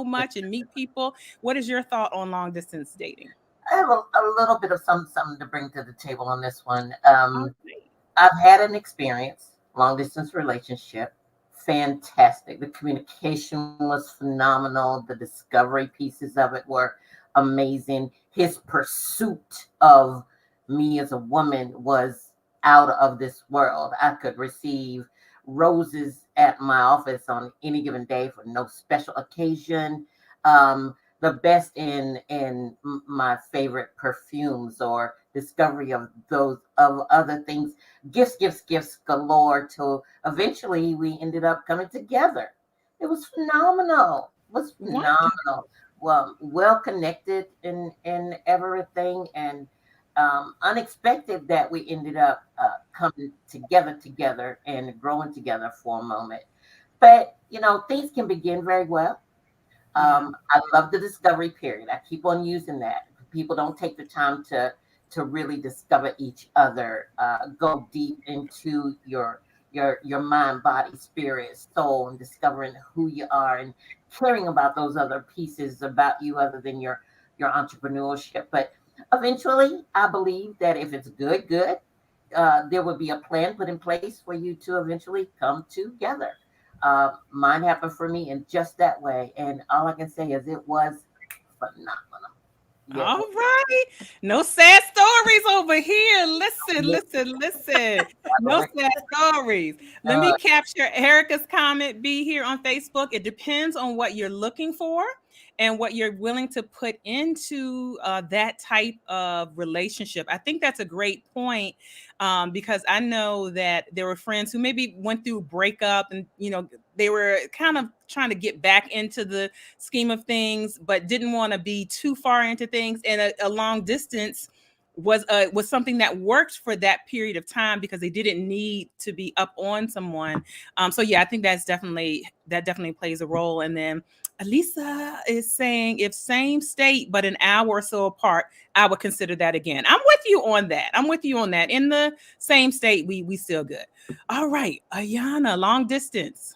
much and meet people. What is your thought on long distance dating? I have a little bit of something to bring to the table on this one. I've had an experience, long distance relationship, fantastic. The communication was phenomenal. The discovery pieces of it were amazing. His pursuit of me as a woman was out of this world. I could receive roses at my office on any given day for no special occasion. The best in my favorite perfumes, or discovery of other things, gifts galore, till eventually we ended up coming together. It was phenomenal. Well connected in everything, and unexpected that we ended up coming together and growing together for a moment. But things can begin very well. I love the discovery period. I keep on using that. People don't take the time to really discover each other, go deep into your mind, body, spirit, soul, and discovering who you are and caring about those other pieces about you other than your entrepreneurship. But eventually, I believe that if it's good, there will be a plan put in place for you to eventually come together. Mine happened for me in just that way, and all I can say is it was phenomenal. Yeah. All right, no sad stories over here. Listen. No sad stories. Let me capture Erica's comment B here on Facebook. It depends on what you're looking for and what you're willing to put into that type of relationship. I think that's a great point, because I know that there were friends who maybe went through breakup and, they were kind of trying to get back into the scheme of things, but didn't want to be too far into things. And a long distance was something that worked for that period of time because they didn't need to be up on someone. So yeah, I think that definitely plays a role. And then Lisa is saying if same state, but an hour or so apart, I would consider that again. I'm with you on that. In the same state, we still good. All right. Ayanna, long distance.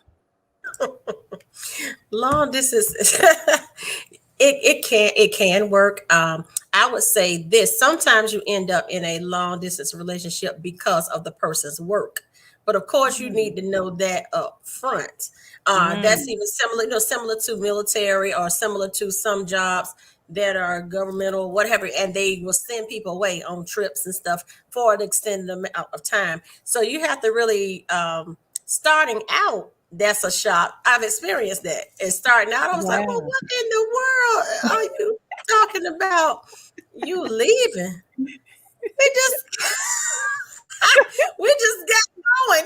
Long distance. It can work. I would say this. Sometimes you end up in a long distance relationship because of the person's work. But of course, you need to know that up front. That's even similar, similar to military or similar to some jobs that are governmental, whatever, and they will send people away on trips and stuff for an extended amount of time. So you have to really, starting out, that's a shock. I've experienced that. And starting out, I was like, well, what in the world are you talking about? You leaving? We just got going,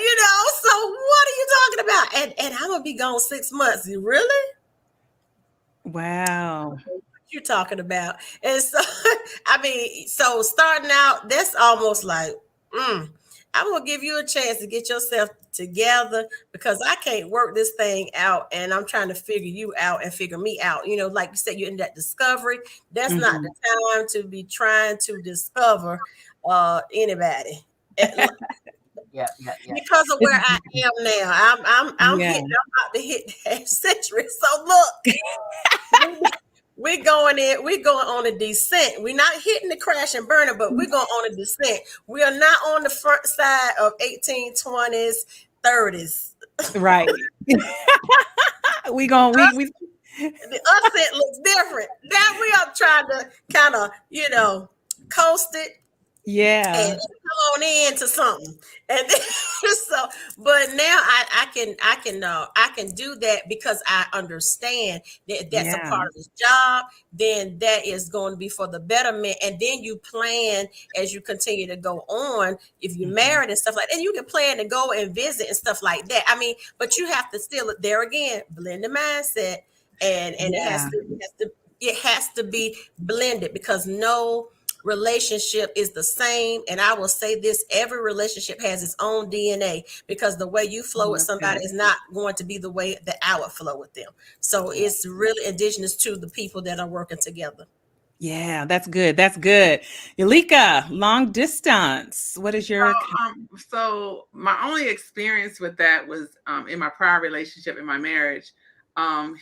So what are you talking about? And I'm gonna be gone 6 months. You really? Wow. What you talking about? And so, so starting out, that's almost like, I'm gonna give you a chance to get yourself together because I can't work this thing out, and I'm trying to figure you out and figure me out. Like you said, you're in that discovery. That's not the time to be trying to discover anybody. Because of where I am now, I'm about to hit that century. So look, we're going on a descent. We're not hitting the crash and burner, but we're going on a descent. We are not on the front side of 1820s, 30s. Right. The ascent looks different. Now we are trying to kind of, coast it. Yeah. And come on into something. And then, but now I can do that because I understand that that's a part of his job. Then that is going to be for the betterment. And then you plan as you continue to go on. If you're married and stuff like that, and you can plan to go and visit and stuff like that. But you have to still there again, blend the mindset. And it has to be blended because no relationship is the same. And I will say this, every relationship has its own DNA because the way you flow with somebody is not going to be the way that I would flow with them. So it's really indigenous to the people that are working together. Yeah, that's good. Eulica, long distance. What is your... So my only experience with that was in my prior relationship, in my marriage.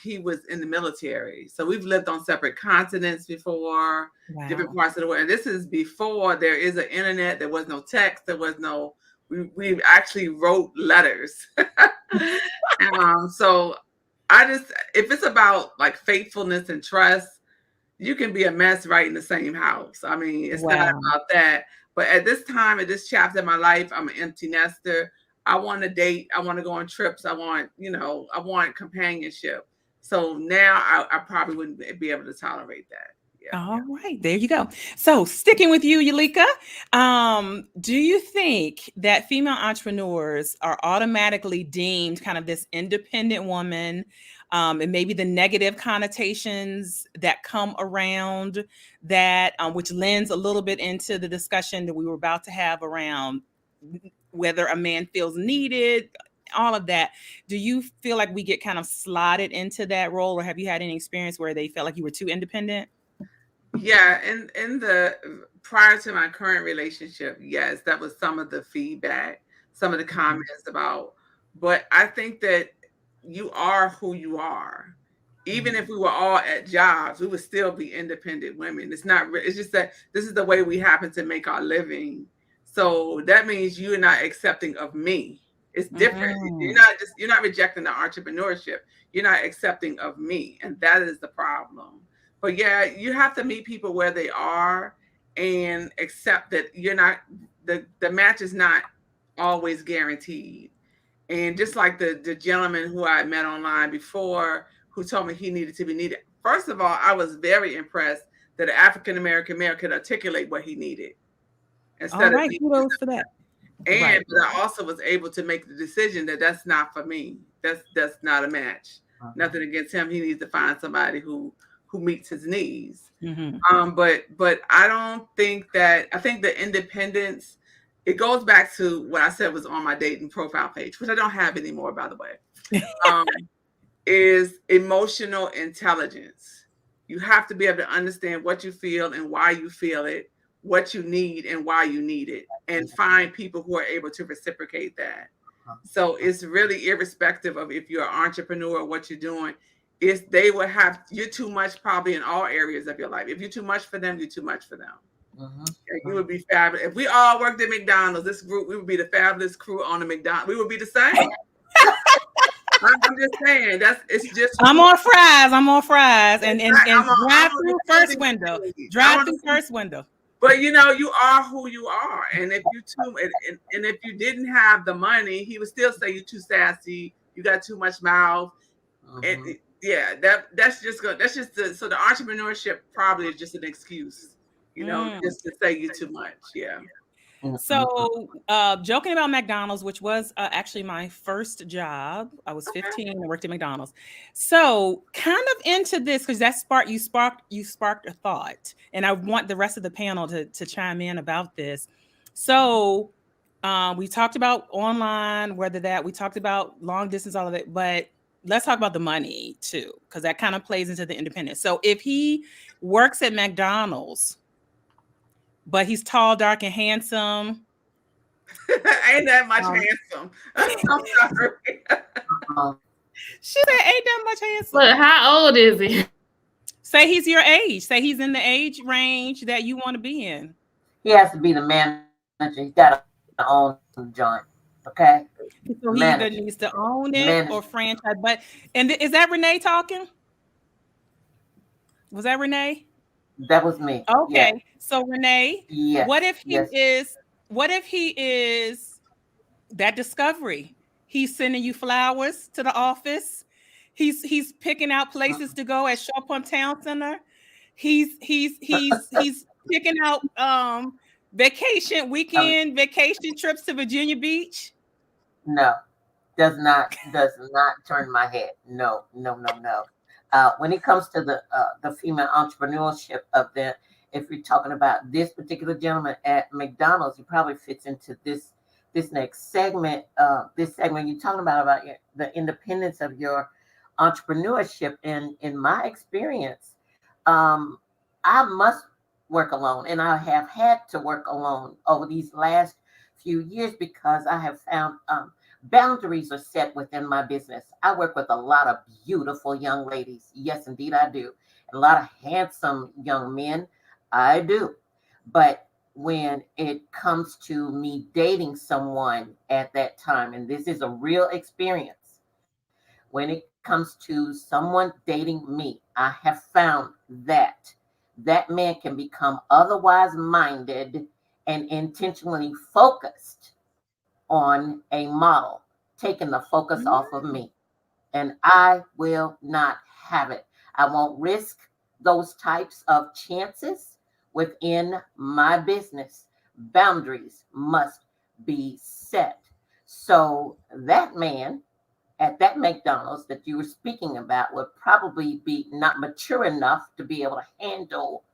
He was in the military. So we've lived on separate continents before, different parts of the world. And this is before there is an internet. There was no text. There was no, we actually wrote letters. So if it's about like faithfulness and trust, you can be a mess right in the same house. It's not about that. But at this time, at this chapter in my life, I'm an empty nester. I want to date. I want to go on trips. I want companionship. So now I probably wouldn't be able to tolerate that. All right, there you go. So sticking with you, Eulica, do you think that female entrepreneurs are automatically deemed kind of this independent woman, and maybe the negative connotations that come around that, which lends a little bit into the discussion that we were about to have around whether a man feels needed, all of that. Do you feel like we get kind of slotted into that role, or have you had any experience where they felt like you were too independent? Yeah, in the prior to my current relationship, yes, that was some of the feedback, some of the comments about, but I think that you are who you are. Even if we were all at jobs, we would still be independent women. It's just that this is the way we happen to make our living. So that means you're not accepting of me. It's different. You're not rejecting the entrepreneurship. You're not accepting of me. And that is the problem. But yeah, you have to meet people where they are and accept that you're not, the match is not always guaranteed. And just like the gentleman who I met online before, who told me he needed to be needed. First of all, I was very impressed that an African-American male could articulate what he needed. All right, kudos for that. And but I also was able to make the decision that that's not for me. That's not a match. Nothing against him. He needs to find somebody who meets his needs. But I don't think that, I think the independence, it goes back to what I said was on my dating profile page, which I don't have anymore, by the way. is emotional intelligence. You have to be able to understand what you feel and why you feel it, what you need and why you need it, and find people who are able to reciprocate that. So it's really irrespective of if you're an entrepreneur or what you're doing. Is they will have you're too much probably in all areas of your life. If you're too much for them, you're too much for them. You would be fabulous. If we all worked at McDonald's, this group, we would be the fabulous crew on the McDonald's. We would be the same. I'm just saying it's just. I'm on fries. And drive through first window. Drive through first window. But you know, you are who you are, and if you and if you didn't have the money, he would still say you're too sassy. You got too much mouth. And yeah, that's just so the entrepreneurship probably is just an excuse, you know, just to say you're too much. Yeah. So, joking about McDonald's, which was actually my first job. I was 15 and worked at McDonald's. So, kind of into this because you sparked a thought, and I want the rest of the panel to chime in about this. So, we talked about online, we talked about long distance, all of it, but let's talk about the money too, because that kind of plays into the independence. So, if he works at McDonald's, but he's tall, dark, and handsome. Ain't that much handsome. I'm sorry. She said, ain't that much handsome. Look, how old is he? Say he's your age. Say he's in the age range that you want to be in. He has to be the manager. He's got to own the joint. Okay. So he either needs to own it or franchise. And is that Renee talking? Was that Renee? That was me. Okay. Yes. So Renee, what if he is that discovery? He's sending you flowers to the office. He's picking out places to go at Shaw Pump Town Center. He's picking out weekend vacation trips to Virginia Beach. No, does not turn my head. No. When it comes to the female entrepreneurship of that, if you're talking about this particular gentleman at McDonald's, he probably fits into this next segment. This segment you're talking about the independence of your entrepreneurship. And in my experience, I must work alone, and I have had to work alone over these last few years because I have found boundaries are set within my business. I work with a lot of beautiful young ladies. Yes, indeed, I do. A lot of handsome young men. I do. But when it comes to me dating someone at that time, and this is a real experience, when it comes to someone dating me, I have found that man can become otherwise minded and intentionally focused on a model, taking the focus off of me. And I will not have it. I won't risk those types of chances within my business. Boundaries must be set. So that man at that McDonald's that you were speaking about would probably be not mature enough to be able to handle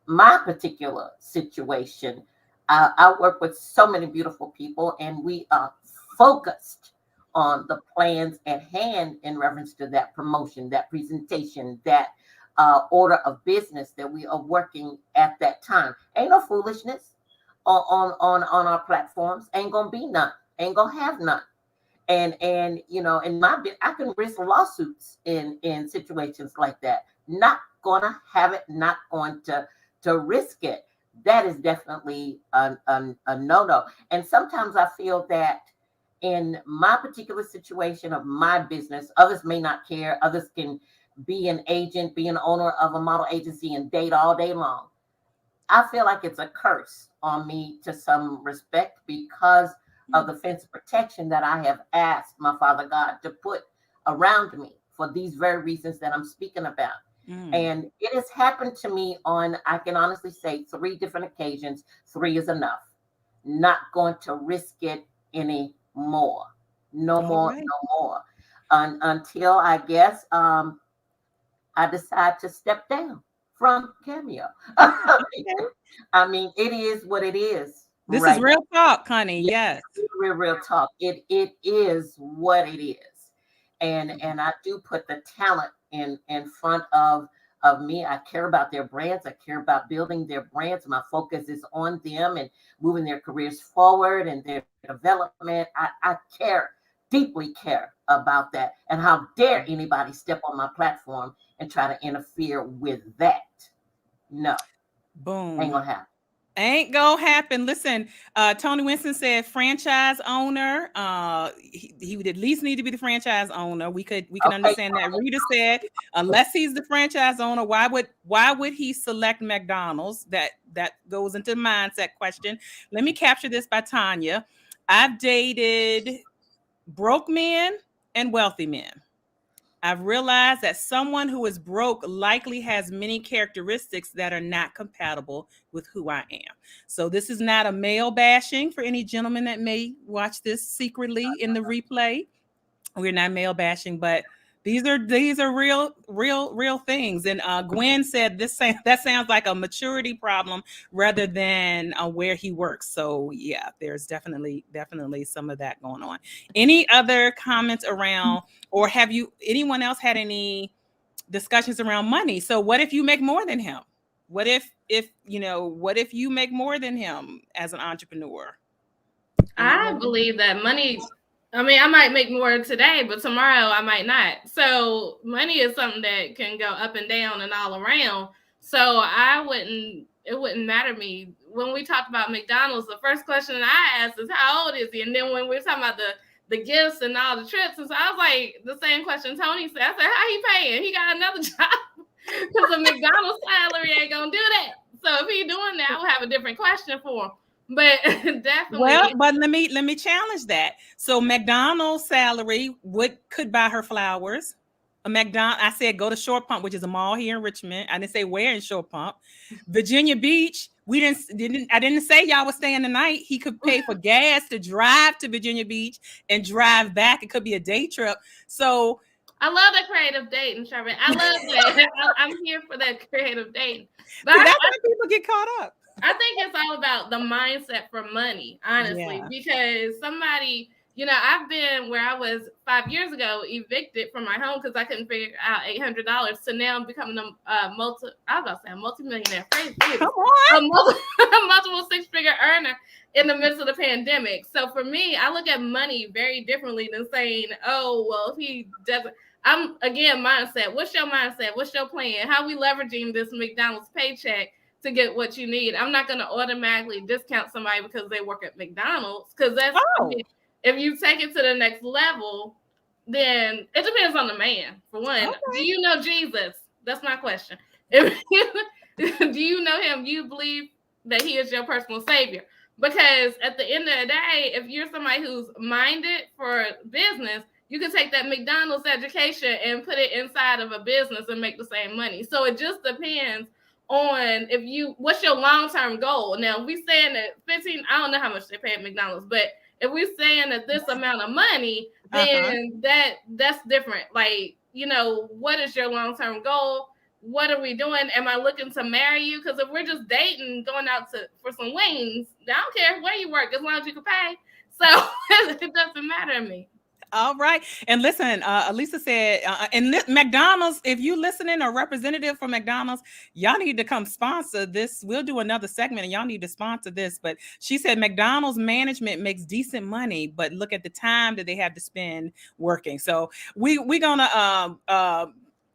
my particular situation. I work with so many beautiful people, and we are focused on the plans at hand in reference to that promotion, that presentation, that order of business that we are working at that time. Ain't no foolishness on our platforms. Ain't gonna be none. Ain't gonna have none. And you know, in my bit, I can risk lawsuits in situations like that. Not gonna have it. Not going to risk it. That is definitely a no-no. And sometimes I feel that in my particular situation of my business, others may not care. Others can be an agent, be an owner of a model agency and date all day long. I feel like it's a curse on me to some respect because of the fence of protection that I have asked my Father God to put around me for these very reasons that I'm speaking about. And it has happened to me on, I can honestly say, 3 different occasions. 3 is enough. Not going to risk it any more. No more. Until I guess I decide to step down from Cameo. I mean, it is what it is. This is real talk, honey. Yes. Real talk. It is what it is. and I do put the talent in front of me. I care about their brands. I care about building their brands. My focus is on them and moving their careers forward and their development. I deeply care about that. And how dare anybody step on my platform and try to interfere with that? No. Boom. Ain't gonna happen. Ain't gonna happen. Listen, Tony Winston said franchise owner. He would at least need to be the franchise owner. We can understand that. Rita said, unless he's the franchise owner, why would he select McDonald's? That goes into the mindset question. Let me capture this by Tanya. I've dated broke men and wealthy men. I've realized that someone who is broke likely has many characteristics that are not compatible with who I am. So this is not a male bashing for any gentleman that may watch this secretly in the replay. We're not male bashing, but these are real things. And Gwen said that sounds like a maturity problem rather than where he works. So yeah, there's definitely some of that going on. Any other comments around, or have anyone else had any discussions around money? So what if you make more than him? What if you make more than him as an entrepreneur? I believe that money, I mean, I might make more today, but tomorrow I might not. So money is something that can go up and down and all around. So it wouldn't matter to me. When we talked about McDonald's, the first question I asked is, how old is he? And then when we were talking about the gifts and all the trips, and so I was like, the same question Tony said. I said, how he paying? He got another job, because the McDonald's salary ain't gonna do that. So if he doing that, I would have a different question for him. But definitely. Well, but let me challenge that. So McDonald's salary could buy her flowers. I said go to Short Pump, which is a mall here in Richmond. I didn't say where in Short Pump. Virginia Beach. I didn't say y'all was staying the night. He could pay for gas to drive to Virginia Beach and drive back. It could be a day trip. So I love that creative dating, Sharvette. I love that. I'm here for that creative dating. But that's why people get caught up. I think it's all about the mindset for money, honestly, because somebody, I've been where I was 5 years ago, evicted from my home because I couldn't figure out $800 to now becoming a multi-millionaire. Come on. A multiple six-figure earner in the midst of the pandemic. So for me, I look at money very differently than saying, oh, well, if he doesn't. I'm, again, mindset. What's your mindset? What's your plan? How are we leveraging this McDonald's paycheck to get what you need? I'm not going to automatically discount somebody because they work at McDonald's, because that's, if you take it to the next level, then it depends on the man. For one, do you know Jesus? That's my question. Do you know him? You believe that he is your personal savior? Because at the end of the day, if you're somebody who's minded for business, you can take that McDonald's education and put it inside of a business and make the same money. So it just depends on what's your long-term goal. Now, we saying that 15, I don't know how much they pay at McDonald's, but if we're saying that this amount of money, then that's different. Like, what is your long-term goal? What are we doing? Am I looking to marry you? Because if we're just dating, going out for some wings, I don't care where you work as long as you can pay. So it doesn't matter to me. All right. And listen, Elisa said, McDonald's, if you listening, or representative for McDonald's, y'all need to come sponsor this. We'll do another segment and y'all need to sponsor this. But she said McDonald's management makes decent money, but look at the time that they have to spend working. So we're gonna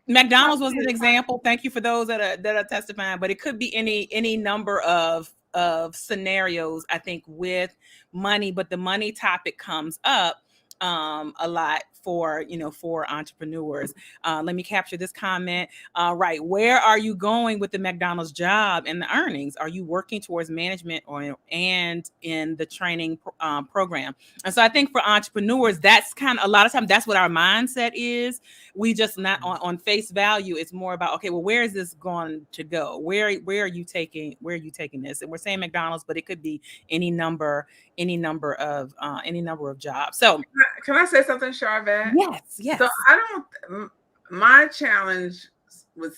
McDonald's was an example. Thank you for those that are testifying, but it could be any number of scenarios, I think, with money, but the money topic comes up a lot for entrepreneurs. Let me capture this comment. Right. Where are you going with the McDonald's job and the earnings? Are you working towards management and in the training program? And so I think for entrepreneurs, that's kind of a lot of times that's what our mindset is. We just not on face value. It's more about, okay, well, where is this going to go? Where are you taking this? And we're saying McDonald's, but it could be any number of jobs. So can I say something, Sharvette? Yes. So my challenge was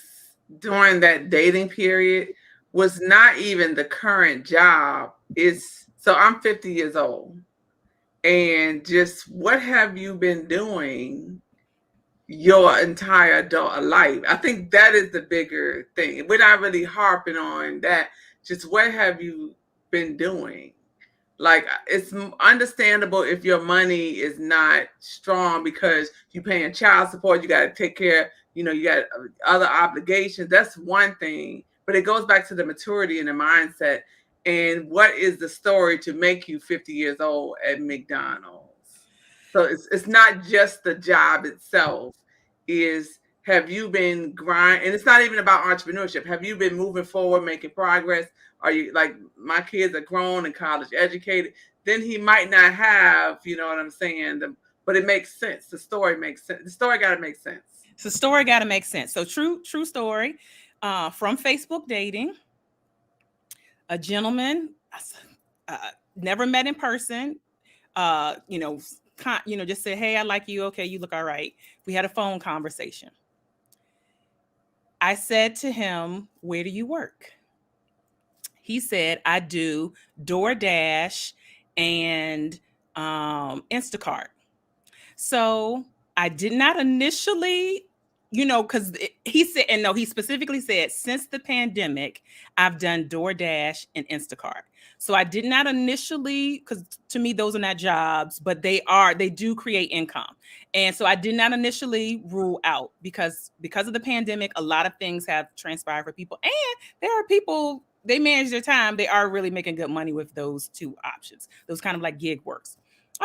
during that dating period was not even the current job. So I'm 50 years old, and just what have you been doing your entire adult life. I think that is the bigger thing. We're not really harping on that. Just what have you been doing? Like, it's understandable if your money is not strong because you're paying child support, you got to take care, you got other obligations. That's one thing, but it goes back to the maturity and the mindset. And what is the story to make you 50 years old at McDonald's? So it's not just the job itself. Is Have you been grind? And it's not even about entrepreneurship. Have you been moving forward, making progress? Are you, like, my kids are grown and college educated? Then he might not have, you know what I'm saying? But it makes sense. The story makes sense. The story got to make sense. So story got to make sense. So true story from Facebook dating. A gentleman, never met in person. Just said, "Hey, I like you. Okay, you look all right." We had a phone conversation. I said to him, "Where do you work?" He said, "I do DoorDash and Instacart." So I did not initially, because he said, and no, he specifically said, since the pandemic, I've done DoorDash and Instacart. So I did not initially, because to me, those are not jobs, but they do create income. And so I did not initially rule out because of the pandemic, a lot of things have transpired for people. And there are people, they manage their time. They are really making good money with those two options, those kind of like gig works.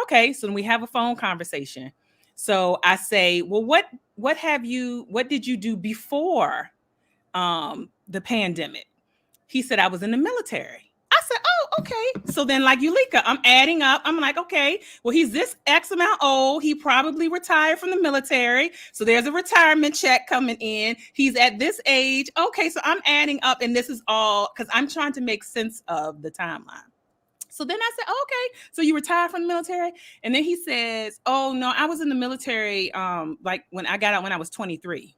Okay, so we have a phone conversation. So I say, "Well, what did you do before the pandemic?" He said, "I was in the military." I said, "Oh, okay." So then, like Eulica, I'm adding up. I'm like, okay, well, he's this X amount old. He probably retired from the military. So there's a retirement check coming in. He's at this age. Okay, so I'm adding up, and this is all because I'm trying to make sense of the timeline. So then I said, oh, "Okay, so you retired from the military?" And then he says, "Oh no, I was in the military like when I got out when I was 23.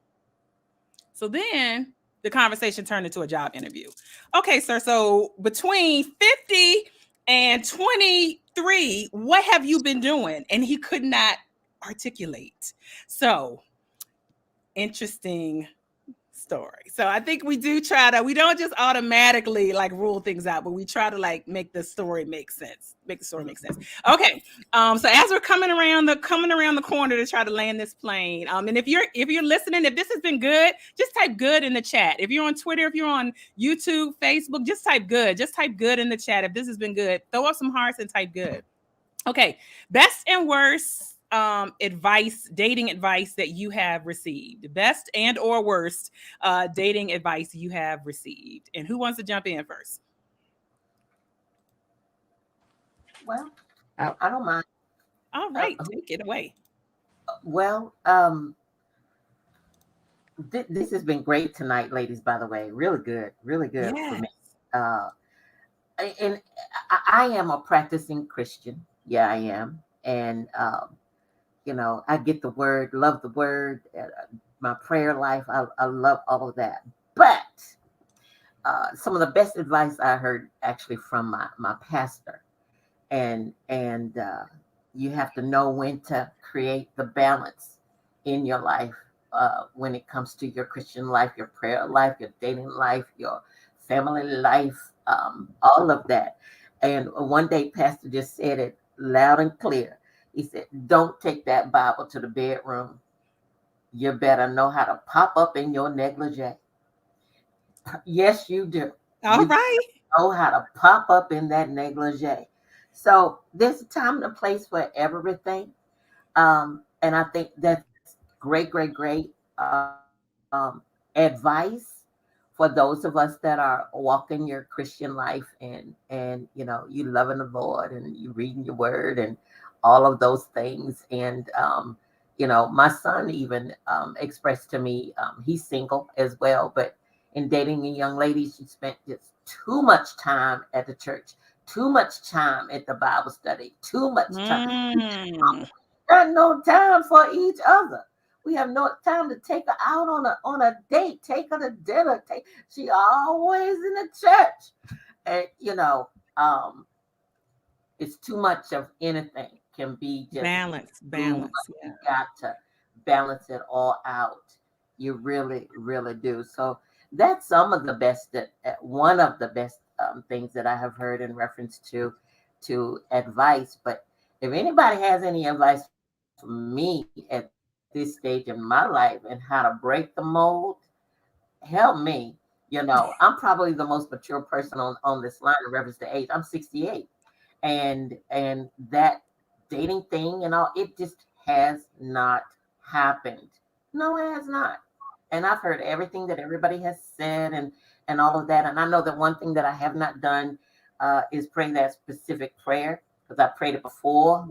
So then the conversation turned into a job interview. "Okay, sir, so between 50 and 23, what have you been doing?" And he could not articulate. So interesting story. So I think we do we don't just automatically like rule things out, but we try to like make the story make sense. Okay. So as we're coming around the corner to try to land this plane. And if you're listening, if this has been good, just type good in the chat. If you're on Twitter, if you're on YouTube, Facebook, just type good. Just type good in the chat. If this has been good, throw up some hearts and type good. Okay. Best and worst dating advice that you have received. Best and or worst dating advice you have received. And who wants to jump in first? Well, I don't mind. All right, take it away. Well, this has been great tonight, ladies, by the way. Really good Yes. for me. And I am a practicing Christian. Yeah, I am. And I get the word, love the word, my prayer life. I love all of that. But some of the best advice I heard actually from my pastor, and you have to know when to create the balance in your life when it comes to your Christian life, your prayer life, your dating life, your family life, all of that. And one day, pastor just said it loud and clear. He said, "Don't take that Bible to the bedroom. You better know how to pop up in your negligee." Yes, you do. All right. Know how to pop up in that negligee. So there's a time and a place for everything. And I think that's great advice for those of us that are walking your Christian life and you loving the Lord and you reading your word and all of those things. And my son even expressed to me, he's single as well, but in dating a young lady, she spent just too much time at the church, too much time at the Bible study, too much time. Got no time for each other. We have no time to take her out on a date, take her to dinner. She always in the church. And it's too much of anything can be just balance. You got to balance it all out. You really, really do. So that's some of the best, one of the best things that I have heard in reference to advice. But if anybody has any advice for me at this stage in my life and how to break the mold, help me. I'm probably the most mature person on this line in reference to age. I'm 68. And that dating thing and all, it just has not happened. No, it has not. And I've heard everything that everybody has said and all of that. And I know that one thing that I have not done is pray that specific prayer, because I prayed it before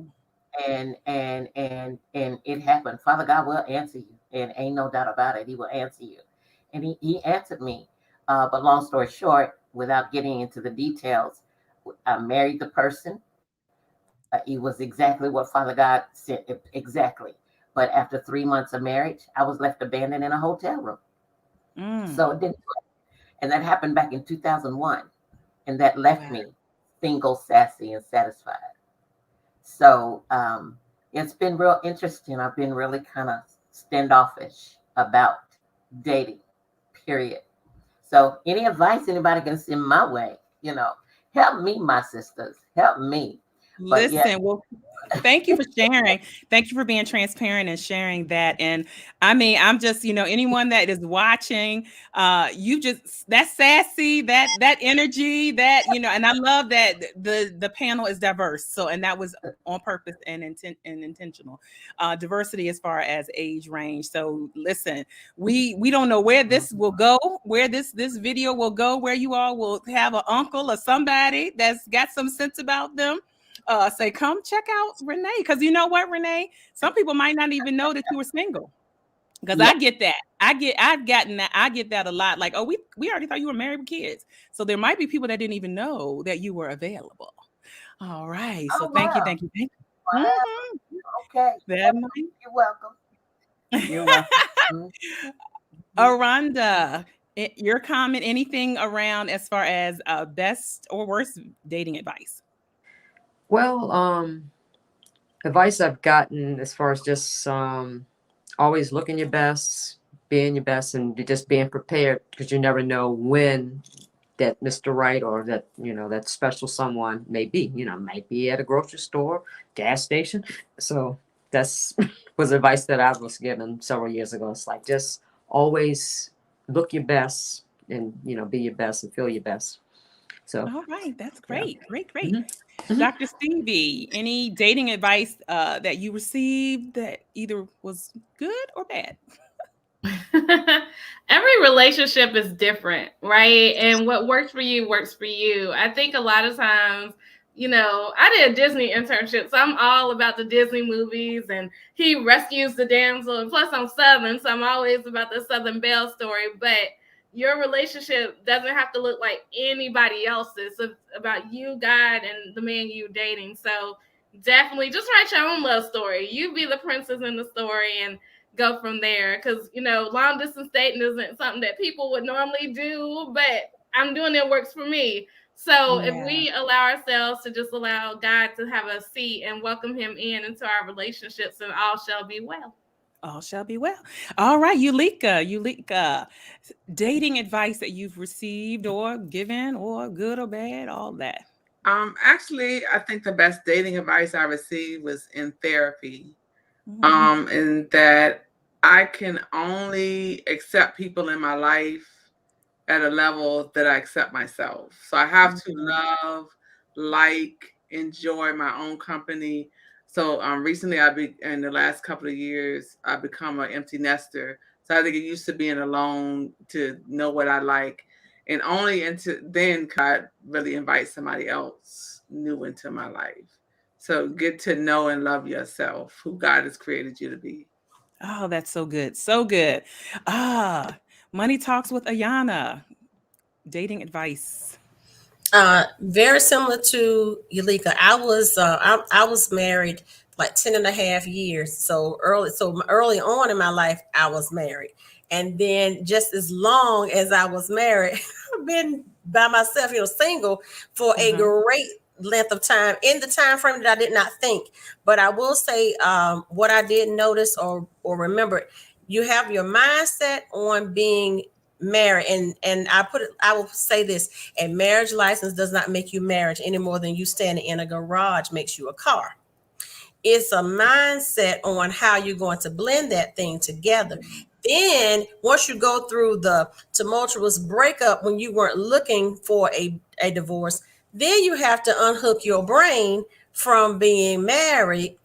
and it happened. Father God will answer you, and ain't no doubt about it. He will answer you. And he answered me. But long story short, without getting into the details, I married the person. It was exactly what Father God said, exactly. But after 3 months of marriage, I was left abandoned in a hotel room. So it didn't. And that happened back in 2001. And that left me single, sassy, and satisfied. So it's been real interesting. I've been really kind of standoffish about dating, period. So any advice anybody can send my way, help me, my sisters, help me. Listen, well, thank you for sharing. Thank you for being transparent and sharing that. And I mean, I'm just, anyone that is watching, that sassy, that energy, and I love that the panel is diverse. So, and that was on purpose and intentional. Diversity as far as age range. So listen, we don't know where this will go, where this video will go, where you all will have an uncle or somebody that's got some sense about them. Say, come check out Renee. Because you know what, Renee? Some people might not even know that you were single. Because I get that. I get that a lot. Like, oh, we already thought you were married with kids. So there might be people that didn't even know that you were available. All right. So thank you. Wow. Okay. You're welcome. You're welcome. Aronda, your comment, anything around as far as best or worst dating advice? Well, advice I've gotten as far as just always looking your best, being your best, and just being prepared, because you never know when that Mr. Right or that, that special someone may be, might be at a grocery store, gas station. So that's was advice that I was given several years ago. It's like, just always look your best and, be your best and feel your best. So, all right. That's great. Yeah. Great. Mm-hmm. Dr. Stevie, any dating advice that you received that either was good or bad? Every relationship is different, right? And what works for you works for you. I think a lot of times, I did a Disney internship, so I'm all about the Disney movies, and he rescues the damsel, and plus I'm Southern, so I'm always about the Southern Belle story. But your relationship doesn't have to look like anybody else's. It's about you, God, and the man you dating. So definitely just write your own love story. You be the princess in the story and go from there. Because, long distance dating isn't something that people would normally do, but I'm doing it works for me. So if we allow ourselves to just allow God to have a seat and welcome him into our relationships, then all shall be well. All shall be well. All right, Eulica, dating advice that you've received or given, or good or bad, all that. Actually, I think the best dating advice I received was in therapy. And that I can only accept people in my life at a level that I accept myself. So I have to love, enjoy my own company. So recently, in the last couple of years, I've become an empty nester. So I had to get used to being alone to know what I like. And only then God really invite somebody else new into my life. So get to know and love yourself, who God has created you to be. Oh, that's so good. So good. Money Talks with Ayanna. Dating advice. Very similar to Eulica. I was married like 10 and a half years. So early on in my life, I was married. And then just as long as I was married, I've been by myself, single for a great length of time in the time frame that I did not think. But I will say what I did notice or remember, you have your mindset on being married, and I will say this: a marriage license does not make you marriage any more than you standing in a garage makes you a car. It's a mindset on how you're going to blend that thing together. Then once you go through the tumultuous breakup when you weren't looking for a divorce, then you have to unhook your brain from being married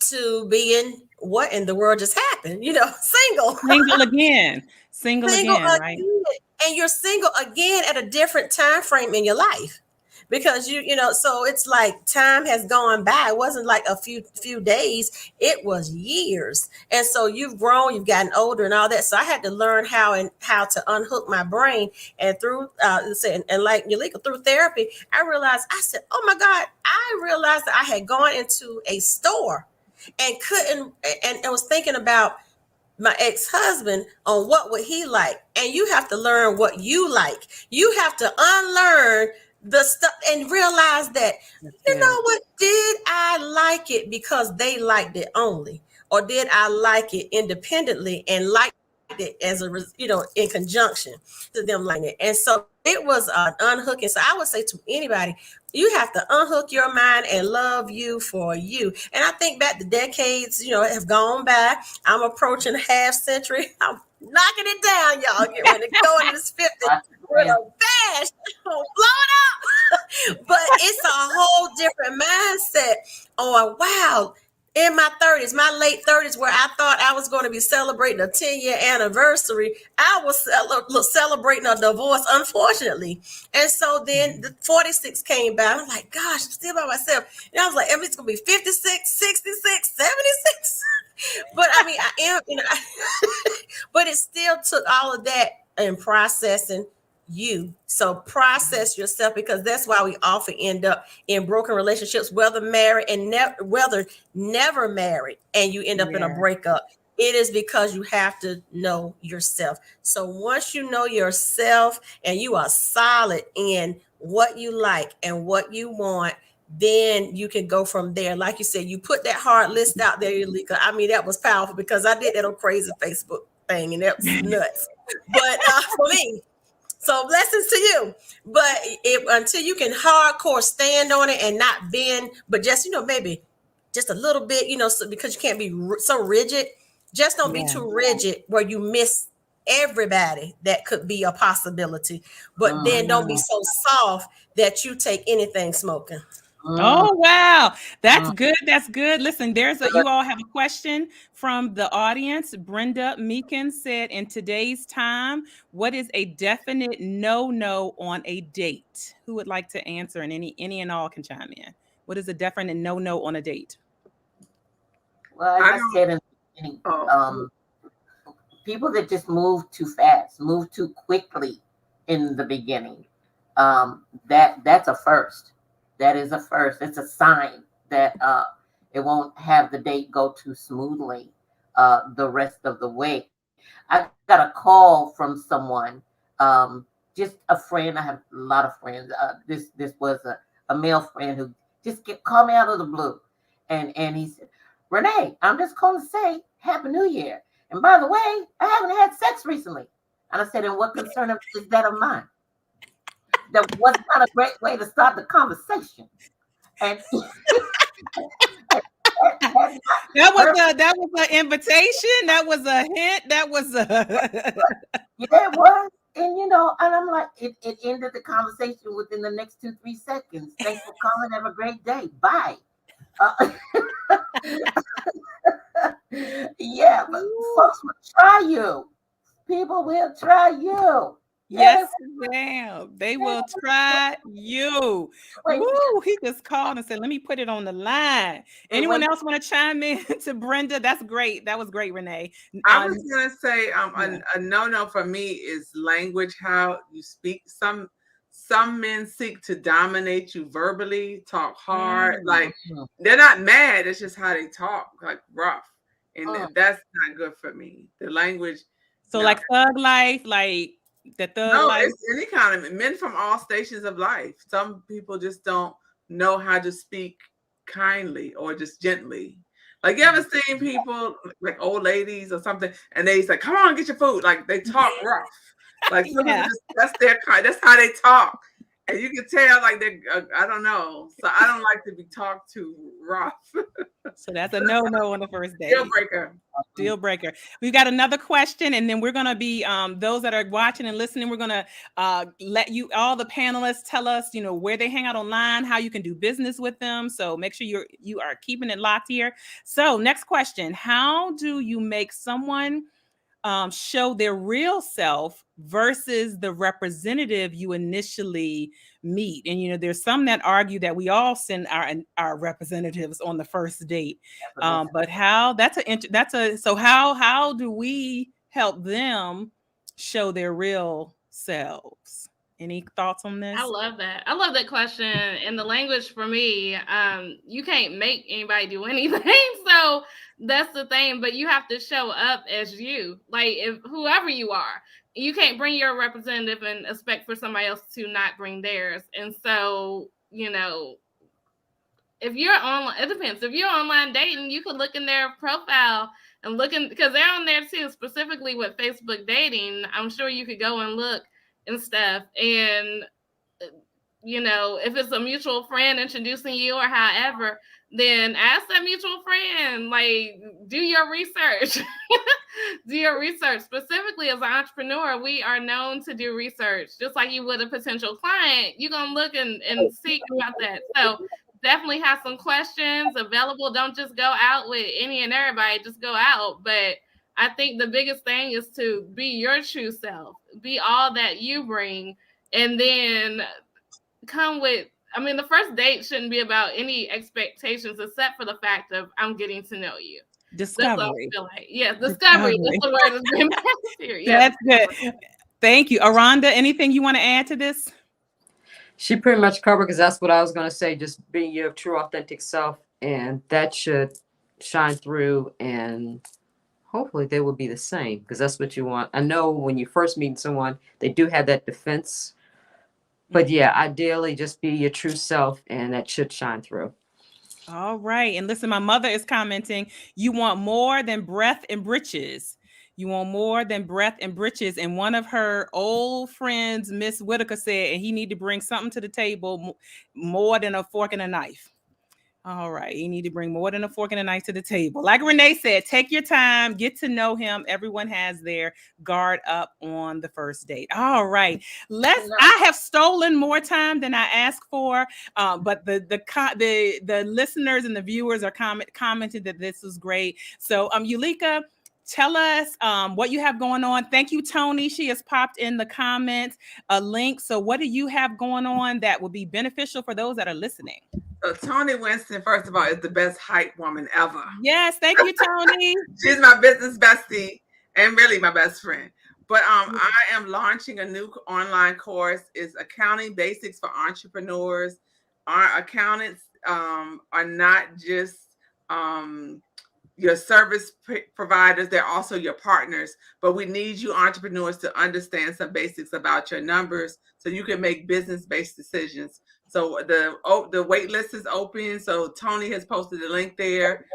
to being what in the world just happened, single. Single again, right? And you're single again at a different time frame in your life. Because so it's like time has gone by. It wasn't like a few days, it was years. And so you've grown, you've gotten older and all that. So I had to learn how to unhook my brain. And through and like Eulica, through therapy, I realized, I said, oh my God, I realized that I had gone into a store and I was thinking about my ex-husband on what would he like. And you have to learn what you like. You have to unlearn the stuff and realize that, know what, did I like it because they liked it only, or did I like it independently and liked it as in conjunction to them liking it? And so it was an unhooking. So I would say to anybody, you have to unhook your mind and love you for you. And I think back the decades, have gone by. I'm approaching a half century. I'm knocking it down, y'all. Get ready to go into this 50th. We're gonna bash, blow it up. But it's a whole different mindset on, wow, in my 30s, my late 30s, where I thought I was going to be celebrating a 10-year anniversary, I was celebrating a divorce, unfortunately. And so then the 46 came by. I'm like, gosh, I'm still by myself. And I was like, it's going to be 56, 66, 76. But I mean, I am, but it still took all of that in processing you. So process yourself, because that's why we often end up in broken relationships, whether married and whether never married, and you end up in a breakup. It is because you have to know yourself. So once you know yourself and you are solid in what you like and what you want, then you can go from there. Like you said, you put that hard list out there, Eulica. I mean, that was powerful, because I did that on crazy Facebook thing, and that was nuts. But for me, so blessings to you. But until you can hardcore stand on it and not bend, but just, maybe just a little bit, so, because you can't be so rigid. Just don't be too rigid where you miss everybody that could be a possibility. But then don't be so soft that you take anything smoking. Oh, wow. That's good. That's good. Listen, you all have a question from the audience. Brenda Meekin said, in today's time, what is a definite no on a date? Who would like to answer? And any and all can chime in. What is a definite no on a date? Well, as I said in the beginning, people that just move too fast, move too quickly in the beginning, that's a first. That is a first. It's a sign that it won't have the date go too smoothly the rest of the way. I got a call from someone, just a friend. I have a lot of friends. This was a male friend who just called me out of the blue. And he said, Renee, I'm just calling to say Happy New Year. And by the way, I haven't had sex recently. And I said, and what concern is that of mine? That was not a great way to start the conversation. And that was an invitation. That was a hint. That was it was. And and I'm like, it ended the conversation within the next 2-3 seconds. Thanks for calling. Have a great day. Bye. Yeah, but folks will try you. People will try you. Yes, ma'am. They will try you. Woo, he just called and said, let me put it on the line. Anyone else want to chime in to Brenda? That's great. That was great, Renee. I was going to say a no for me is language, how you speak. Some men seek to dominate you verbally, talk hard. Like, they're not mad. It's just how they talk, like rough. And that's not good for me. The language. So like thug life, like the thug life. It's any kind of men from all stations of life. Some people just don't know how to speak kindly or just gently. Like, you ever seen people, like old ladies or something, and they say, come on, get your food. Like, they talk rough. Like, some people just, that's their kind, that's how they talk. And you can tell, like, they, I don't know. So I don't like to be talked to rough. So that's a no-no on the first date. Deal breaker. Deal breaker. We've got another question, and then we're going to be, those that are watching and listening, we're going to let you, all the panelists, tell us, you know, where they hang out online, how you can do business with them. So make sure you are keeping it locked here. So next question, how do you make someone show their real self versus the representative you initially meet? And you know, there's some that argue that we all send our representatives on the first date, but how so how do we help them show their real selves? Any thoughts on this? I love that. I love that question. And the language for me, you can't make anybody do anything. So that's the thing. But you have to show up as you, like, if whoever you are. You can't bring your representative and expect for somebody else to not bring theirs. And so, you know, if you're online, it depends. If you're online dating, you could look in their profile and because they're on there too, specifically with Facebook dating. I'm sure you could go and look and stuff. And, you know, if it's a mutual friend introducing you or however, then ask that mutual friend, like, do your research. Do your research. Specifically as an entrepreneur, we are known to do research. Just like you would a potential client, you're going to look and seek about that. So definitely have some questions available. Don't just go out with any and everybody, just go out. But I think the biggest thing is to be your true self, be all that you bring, and then come with, I mean, the first date shouldn't be about any expectations except for the fact of I'm getting to know you. Discovery. Yeah, discovery. That's the word that's been passed here. Yeah. That's good. Thank you. Aronda, anything you want to add to this? She pretty much covered, because that's what I was going to say, just being your true authentic self, and that should shine through, and hopefully they will be the same, because that's what you want. I know when you first meet someone, they do have that defense, but yeah, ideally just be your true self, and that should shine through. All right. And listen, my mother is commenting, you want more than breath and britches. You want more than breath and britches. And one of her old friends, Miss Whitaker, said, and he need to bring something to the table more than a fork and a knife. All right. You need to bring more than a fork and a knife to the table. Like Renee said, take your time, get to know him. Everyone has their guard up on the first date. All right. I have stolen more time than I asked for, but the listeners and the viewers are commented that this was great. So Eulica, tell us what you have going on. Thank you, Tony. She has popped in the comments a link. So what do you have going on that will be beneficial for those that are listening? So Tony Winston, first of all, is the best hype woman ever. Yes, thank you, Tony. She's my business bestie and really my best friend. But I am launching a new online course. It's Accounting Basics for Entrepreneurs. Our accountants are not just your service providers, they're also your partners. But we need you entrepreneurs to understand some basics about your numbers so you can make business-based decisions. So the wait list is open. So Tony has posted a link there.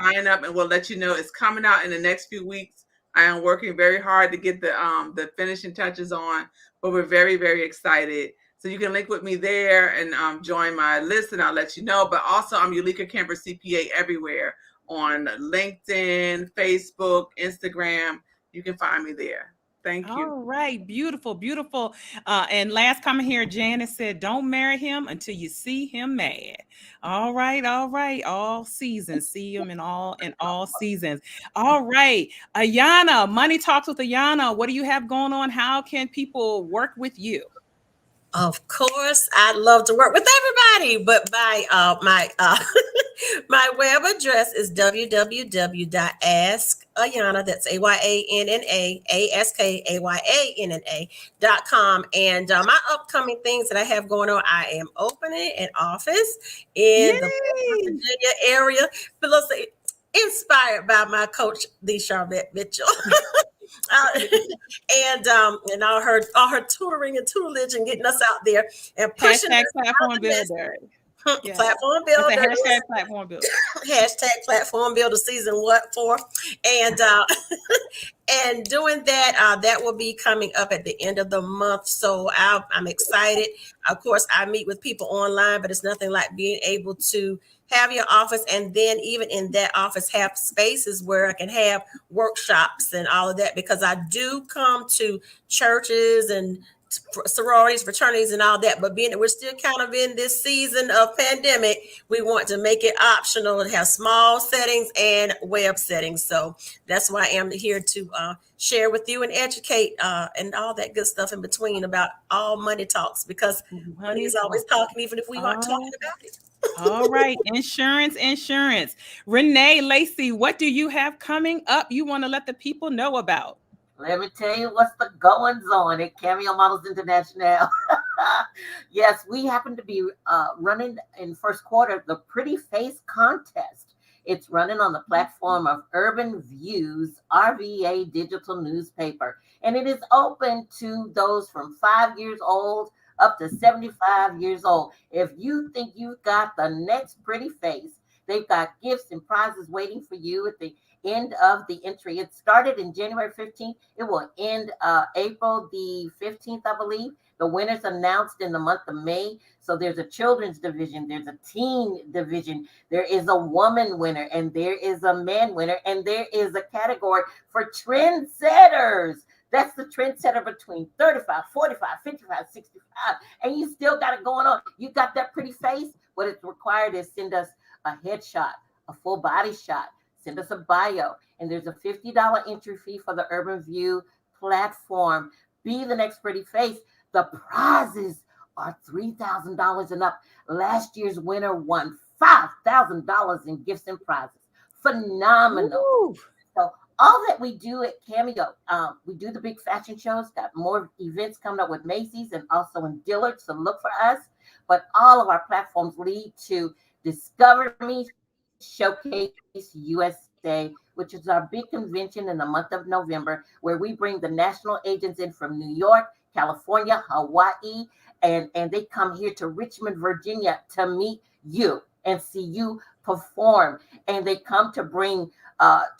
Sign up and we'll let you know. It's coming out in the next few weeks. I am working very hard to get the finishing touches on, but we're very, very excited. So you can link with me there and join my list, and I'll let you know. But also, I'm Eulica Kimber CPA everywhere on LinkedIn, Facebook, Instagram. You can find me there. Thank you. All right. Beautiful, beautiful. And last comment here, Janice said, don't marry him until you see him mad. All right. All right. All seasons. See him in all seasons. All right. Ayanna, Money Talks with Ayanna. What do you have going on? How can people work with you? Of course, I'd love to work with everybody, but my web address is www.askayanna, that's AYANNA.com. And my upcoming things that I have going on, I am opening an office in the Virginia area, but let's say inspired by my coach, the Sharvette Mitchell. And all her tutoring and tutelage and getting us out there and pushing #platform builder. Yeah. Platform It's builder. a hashtag platform builder. Hashtag platform builder season what for? And and doing that, that will be coming up at the end of the month. So I'm excited. Of course, I meet with people online, but it's nothing like being able to have your office, and then even in that office have spaces where I can have workshops and all of that, because I do come to churches and sororities, fraternities, and all that. But being that we're still kind of in this season of pandemic, we want to make it optional and have small settings and web settings. So that's why I am here to share with you and educate and all that good stuff in between about all money talks, because money is always talking, even if we aren't talking about it. All right. Insurance. Renee Lacy, what do you have coming up you want to let the people know about? Let me tell you what's the goings on at Cameo Models International. Yes, we happen to be running in first quarter the Pretty Face Contest. It's running on the platform of Urban Views, RVA digital newspaper. And it is open to those from 5 years old up to 75 years old. If you think you've got the next pretty face, they've got gifts and prizes waiting for you at the end of the entry. It started in January 15th. It will end April the 15th, I believe. The winners announced in the month of May. So there's a children's division, there's a teen division, there is a woman winner, and there is a man winner, and there is a category for trendsetters. That's the trendsetter between 35, 45, 55, 65, and you still got it going on. You got that pretty face. What it's required is send us a headshot, a full body shot, send us a bio, and there's a $50 entry fee for the Urban View platform. Be the next pretty face. The prizes are $3,000 and up. Last year's winner won $5,000 in gifts and prizes. Phenomenal. Ooh. So all that we do at Cameo, we do the big fashion shows, got more events coming up with Macy's and also in Dillard, so look for us. But all of our platforms lead to Discover Me Showcase USA, which is our big convention in the month of November, where we bring the national agents in from New York, California, Hawaii, and they come here to Richmond, Virginia to meet you and see you perform. And they come to bring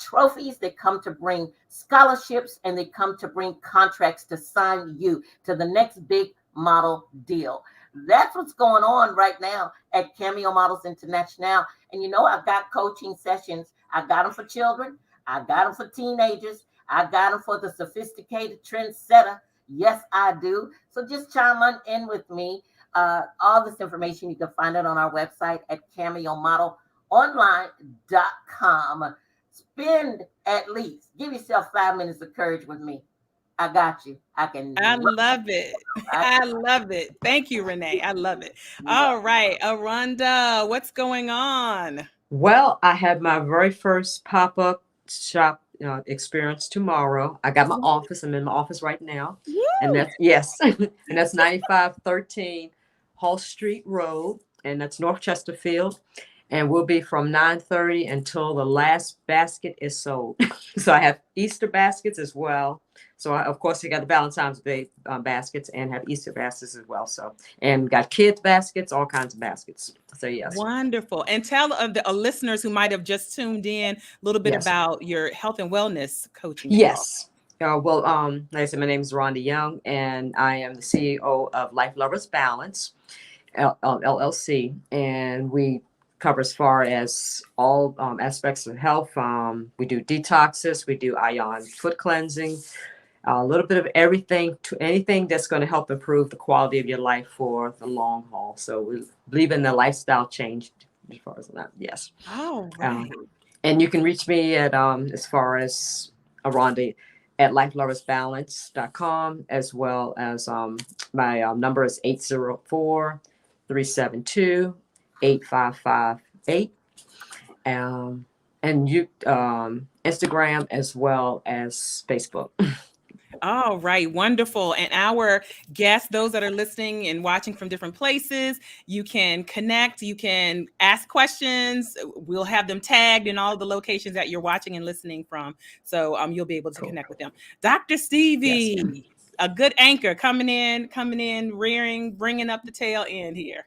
trophies, they come to bring scholarships, and they come to bring contracts to sign you to the next big model deal. That's what's going on right now at Cameo Models International. And you know, I've got coaching sessions. I got them for children. I got them for teenagers. I got them for the sophisticated trendsetter. Yes, I do. So just chime on in with me. All this information, you can find it on our website at cameomodelonline.com. Spend at least, give yourself 5 minutes of courage with me. I got you. I love it. I love it. Thank you, Renee. I love it. All right, Aronda, what's going on? Well, I had my very first pop-up shop experience tomorrow. I got my office. I'm in my office right now. Woo! And that's, yes, and that's 9513 Hall Street Road, and that's North Chesterfield. And we'll be from 9:30 until the last basket is sold. So I have Easter baskets as well. So of course, you got the Valentine's Day baskets and have Easter baskets as well. So, and got kids baskets, all kinds of baskets. So yes. Wonderful. And tell the listeners who might have just tuned in a little bit about your health and wellness coaching. Yes. Well, like I said, my name is Aronda Young, and I am the CEO of Life Lovers Balance, LLC, and we cover as far as all aspects of health. We do detoxes, we do ion foot cleansing, a little bit of everything, to anything that's going to help improve the quality of your life for the long haul. So we believe in the lifestyle change as far as that. Yes. Oh, right. And you can reach me at as far as Aronda at lifeloversbalance.com, as well as my number is 804-372-8558. And you Instagram as well as Facebook. All right, wonderful. And our guests, those that are listening and watching from different places, you can connect, you can ask questions. We'll have them tagged in all the locations that you're watching and listening from. So you'll be able to connect with them. Dr. Stevie, a good anchor coming in, rearing, bringing up the tail end here.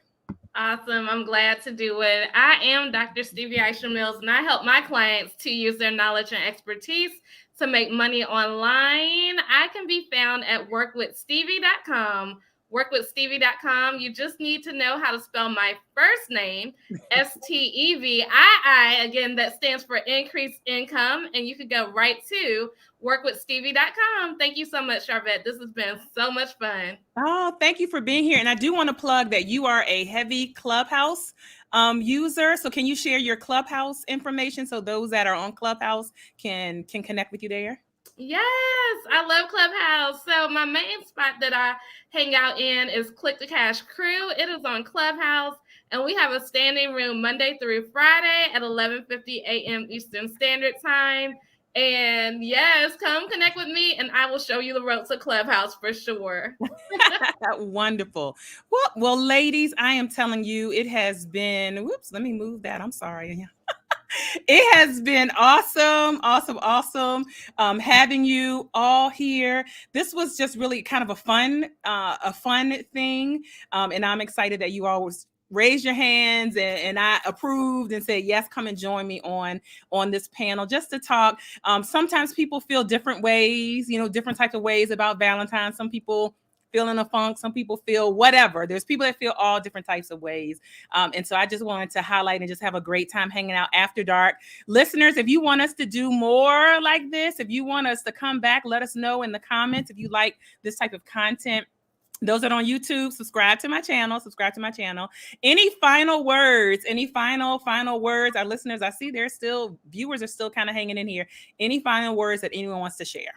Awesome. I'm glad to do it. I am Dr. Stevii Mills, and I help my clients to use their knowledge and expertise to make money online. I can be found at workwithstevie.com. Workwithstevie.com. You just need to know how to spell my first name, Stevii. Again, that stands for increased income. And you can go right to workwithstevie.com. Thank you so much, Sharvette. This has been so much fun. Oh, thank you for being here. And I do want to plug that you are a heavy Clubhouse user. So can you share your Clubhouse information so those that are on Clubhouse can connect with you there? Yes, I love Clubhouse. So my main spot that I hang out in is Click to Cash Crew. It is on Clubhouse, and we have a standing room Monday through Friday at 11:50 a.m. Eastern Standard Time. And yes, come connect with me, and I will show you the ropes of Clubhouse for sure. Wonderful. Well, ladies, I am telling you, it has been, whoops, let me move that. I'm sorry. It has been awesome having you all here. This was just really kind of a fun thing. And I'm excited that you all raised your hands and I approved and said, yes, come and join me on this panel just to talk. Sometimes people feel different ways, different types of ways about Valentine's. Some people feel in a funk. Some people feel whatever. There's people that feel all different types of ways. And so I just wanted to highlight and just have a great time hanging out after dark. Listeners, if you want us to do more like this, if you want us to come back, let us know in the comments. If you like this type of content, those that are on YouTube, subscribe to my channel. Any final words? Any final words? Our listeners, I see viewers are still kind of hanging in here. Any final words that anyone wants to share?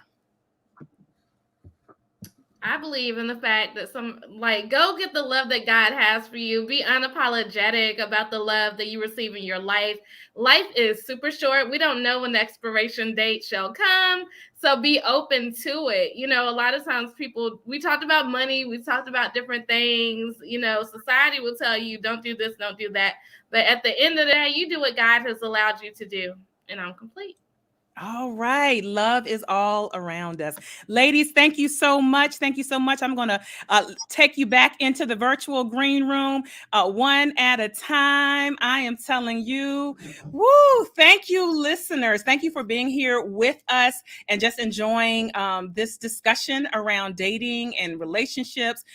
I believe in the fact that go get the love that God has for you. Be unapologetic about the love that you receive in your life. Life is super short. We don't know when the expiration date shall come. So be open to it. A lot of times we talked about money. We talked about different things. Society will tell you, don't do this, don't do that. But at the end of the day, you do what God has allowed you to do. And I'm complete. All right. Love is all around us. Ladies, thank you so much. I'm going to take you back into the virtual green room one at a time. I am telling you, thank you, listeners. Thank you for being here with us and just enjoying this discussion around dating and relationships.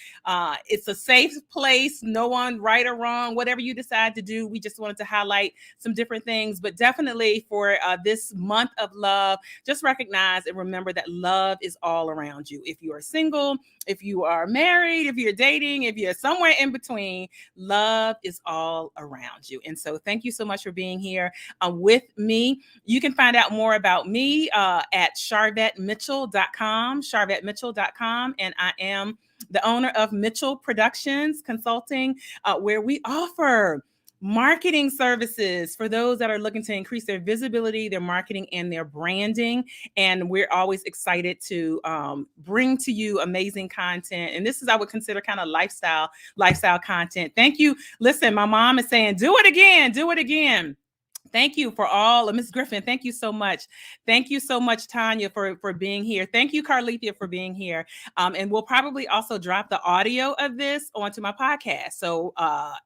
It's a safe place. No one right or wrong, whatever you decide to do. We just wanted to highlight some different things, but definitely for this month of love, just recognize and remember that love is all around you. If you are single, if you are married, if you're dating, if you're somewhere in between, love is all around you. And so thank you so much for being here with me. You can find out more about me at sharvettemitchell.com, and I am the owner of Mitchell Productions Consulting, where we offer marketing services for those that are looking to increase their visibility, their marketing, and their branding. And we're always excited to bring to you amazing content. And this is, I would consider, kind of lifestyle content. Thank you. Listen, my mom is saying, do it again. Thank you for all. Ms. Griffin, thank you so much. Thank you so much, Tanya, for being here. Thank you, Carlithia, for being here. And we'll probably also drop the audio of this onto my podcast. So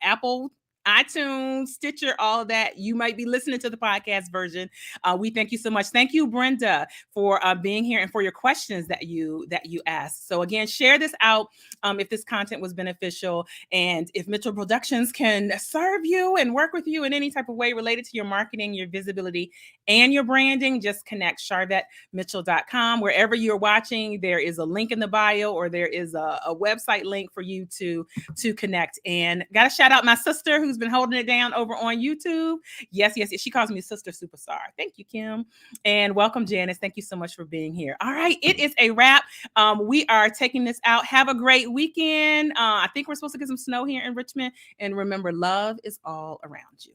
Apple, iTunes, Stitcher, all of that. You might be listening to the podcast version. We thank you so much. Thank you, Brenda, for being here and for your questions that you asked. So again, share this out if this content was beneficial, and if Mitchell Productions can serve you and work with you in any type of way related to your marketing, your visibility, and your branding, just connect sharvettemitchell.com. Wherever you're watching, there is a link in the bio, or there is a website link for you to connect. And got to shout out my sister who's been holding it down over on YouTube. Yes. She calls me Sister Superstar. Thank you, Kim. And welcome, Janice. Thank you so much for being here. All right. It is a wrap. We are taking this out. Have a great weekend. I think we're supposed to get some snow here in Richmond. And remember, love is all around you.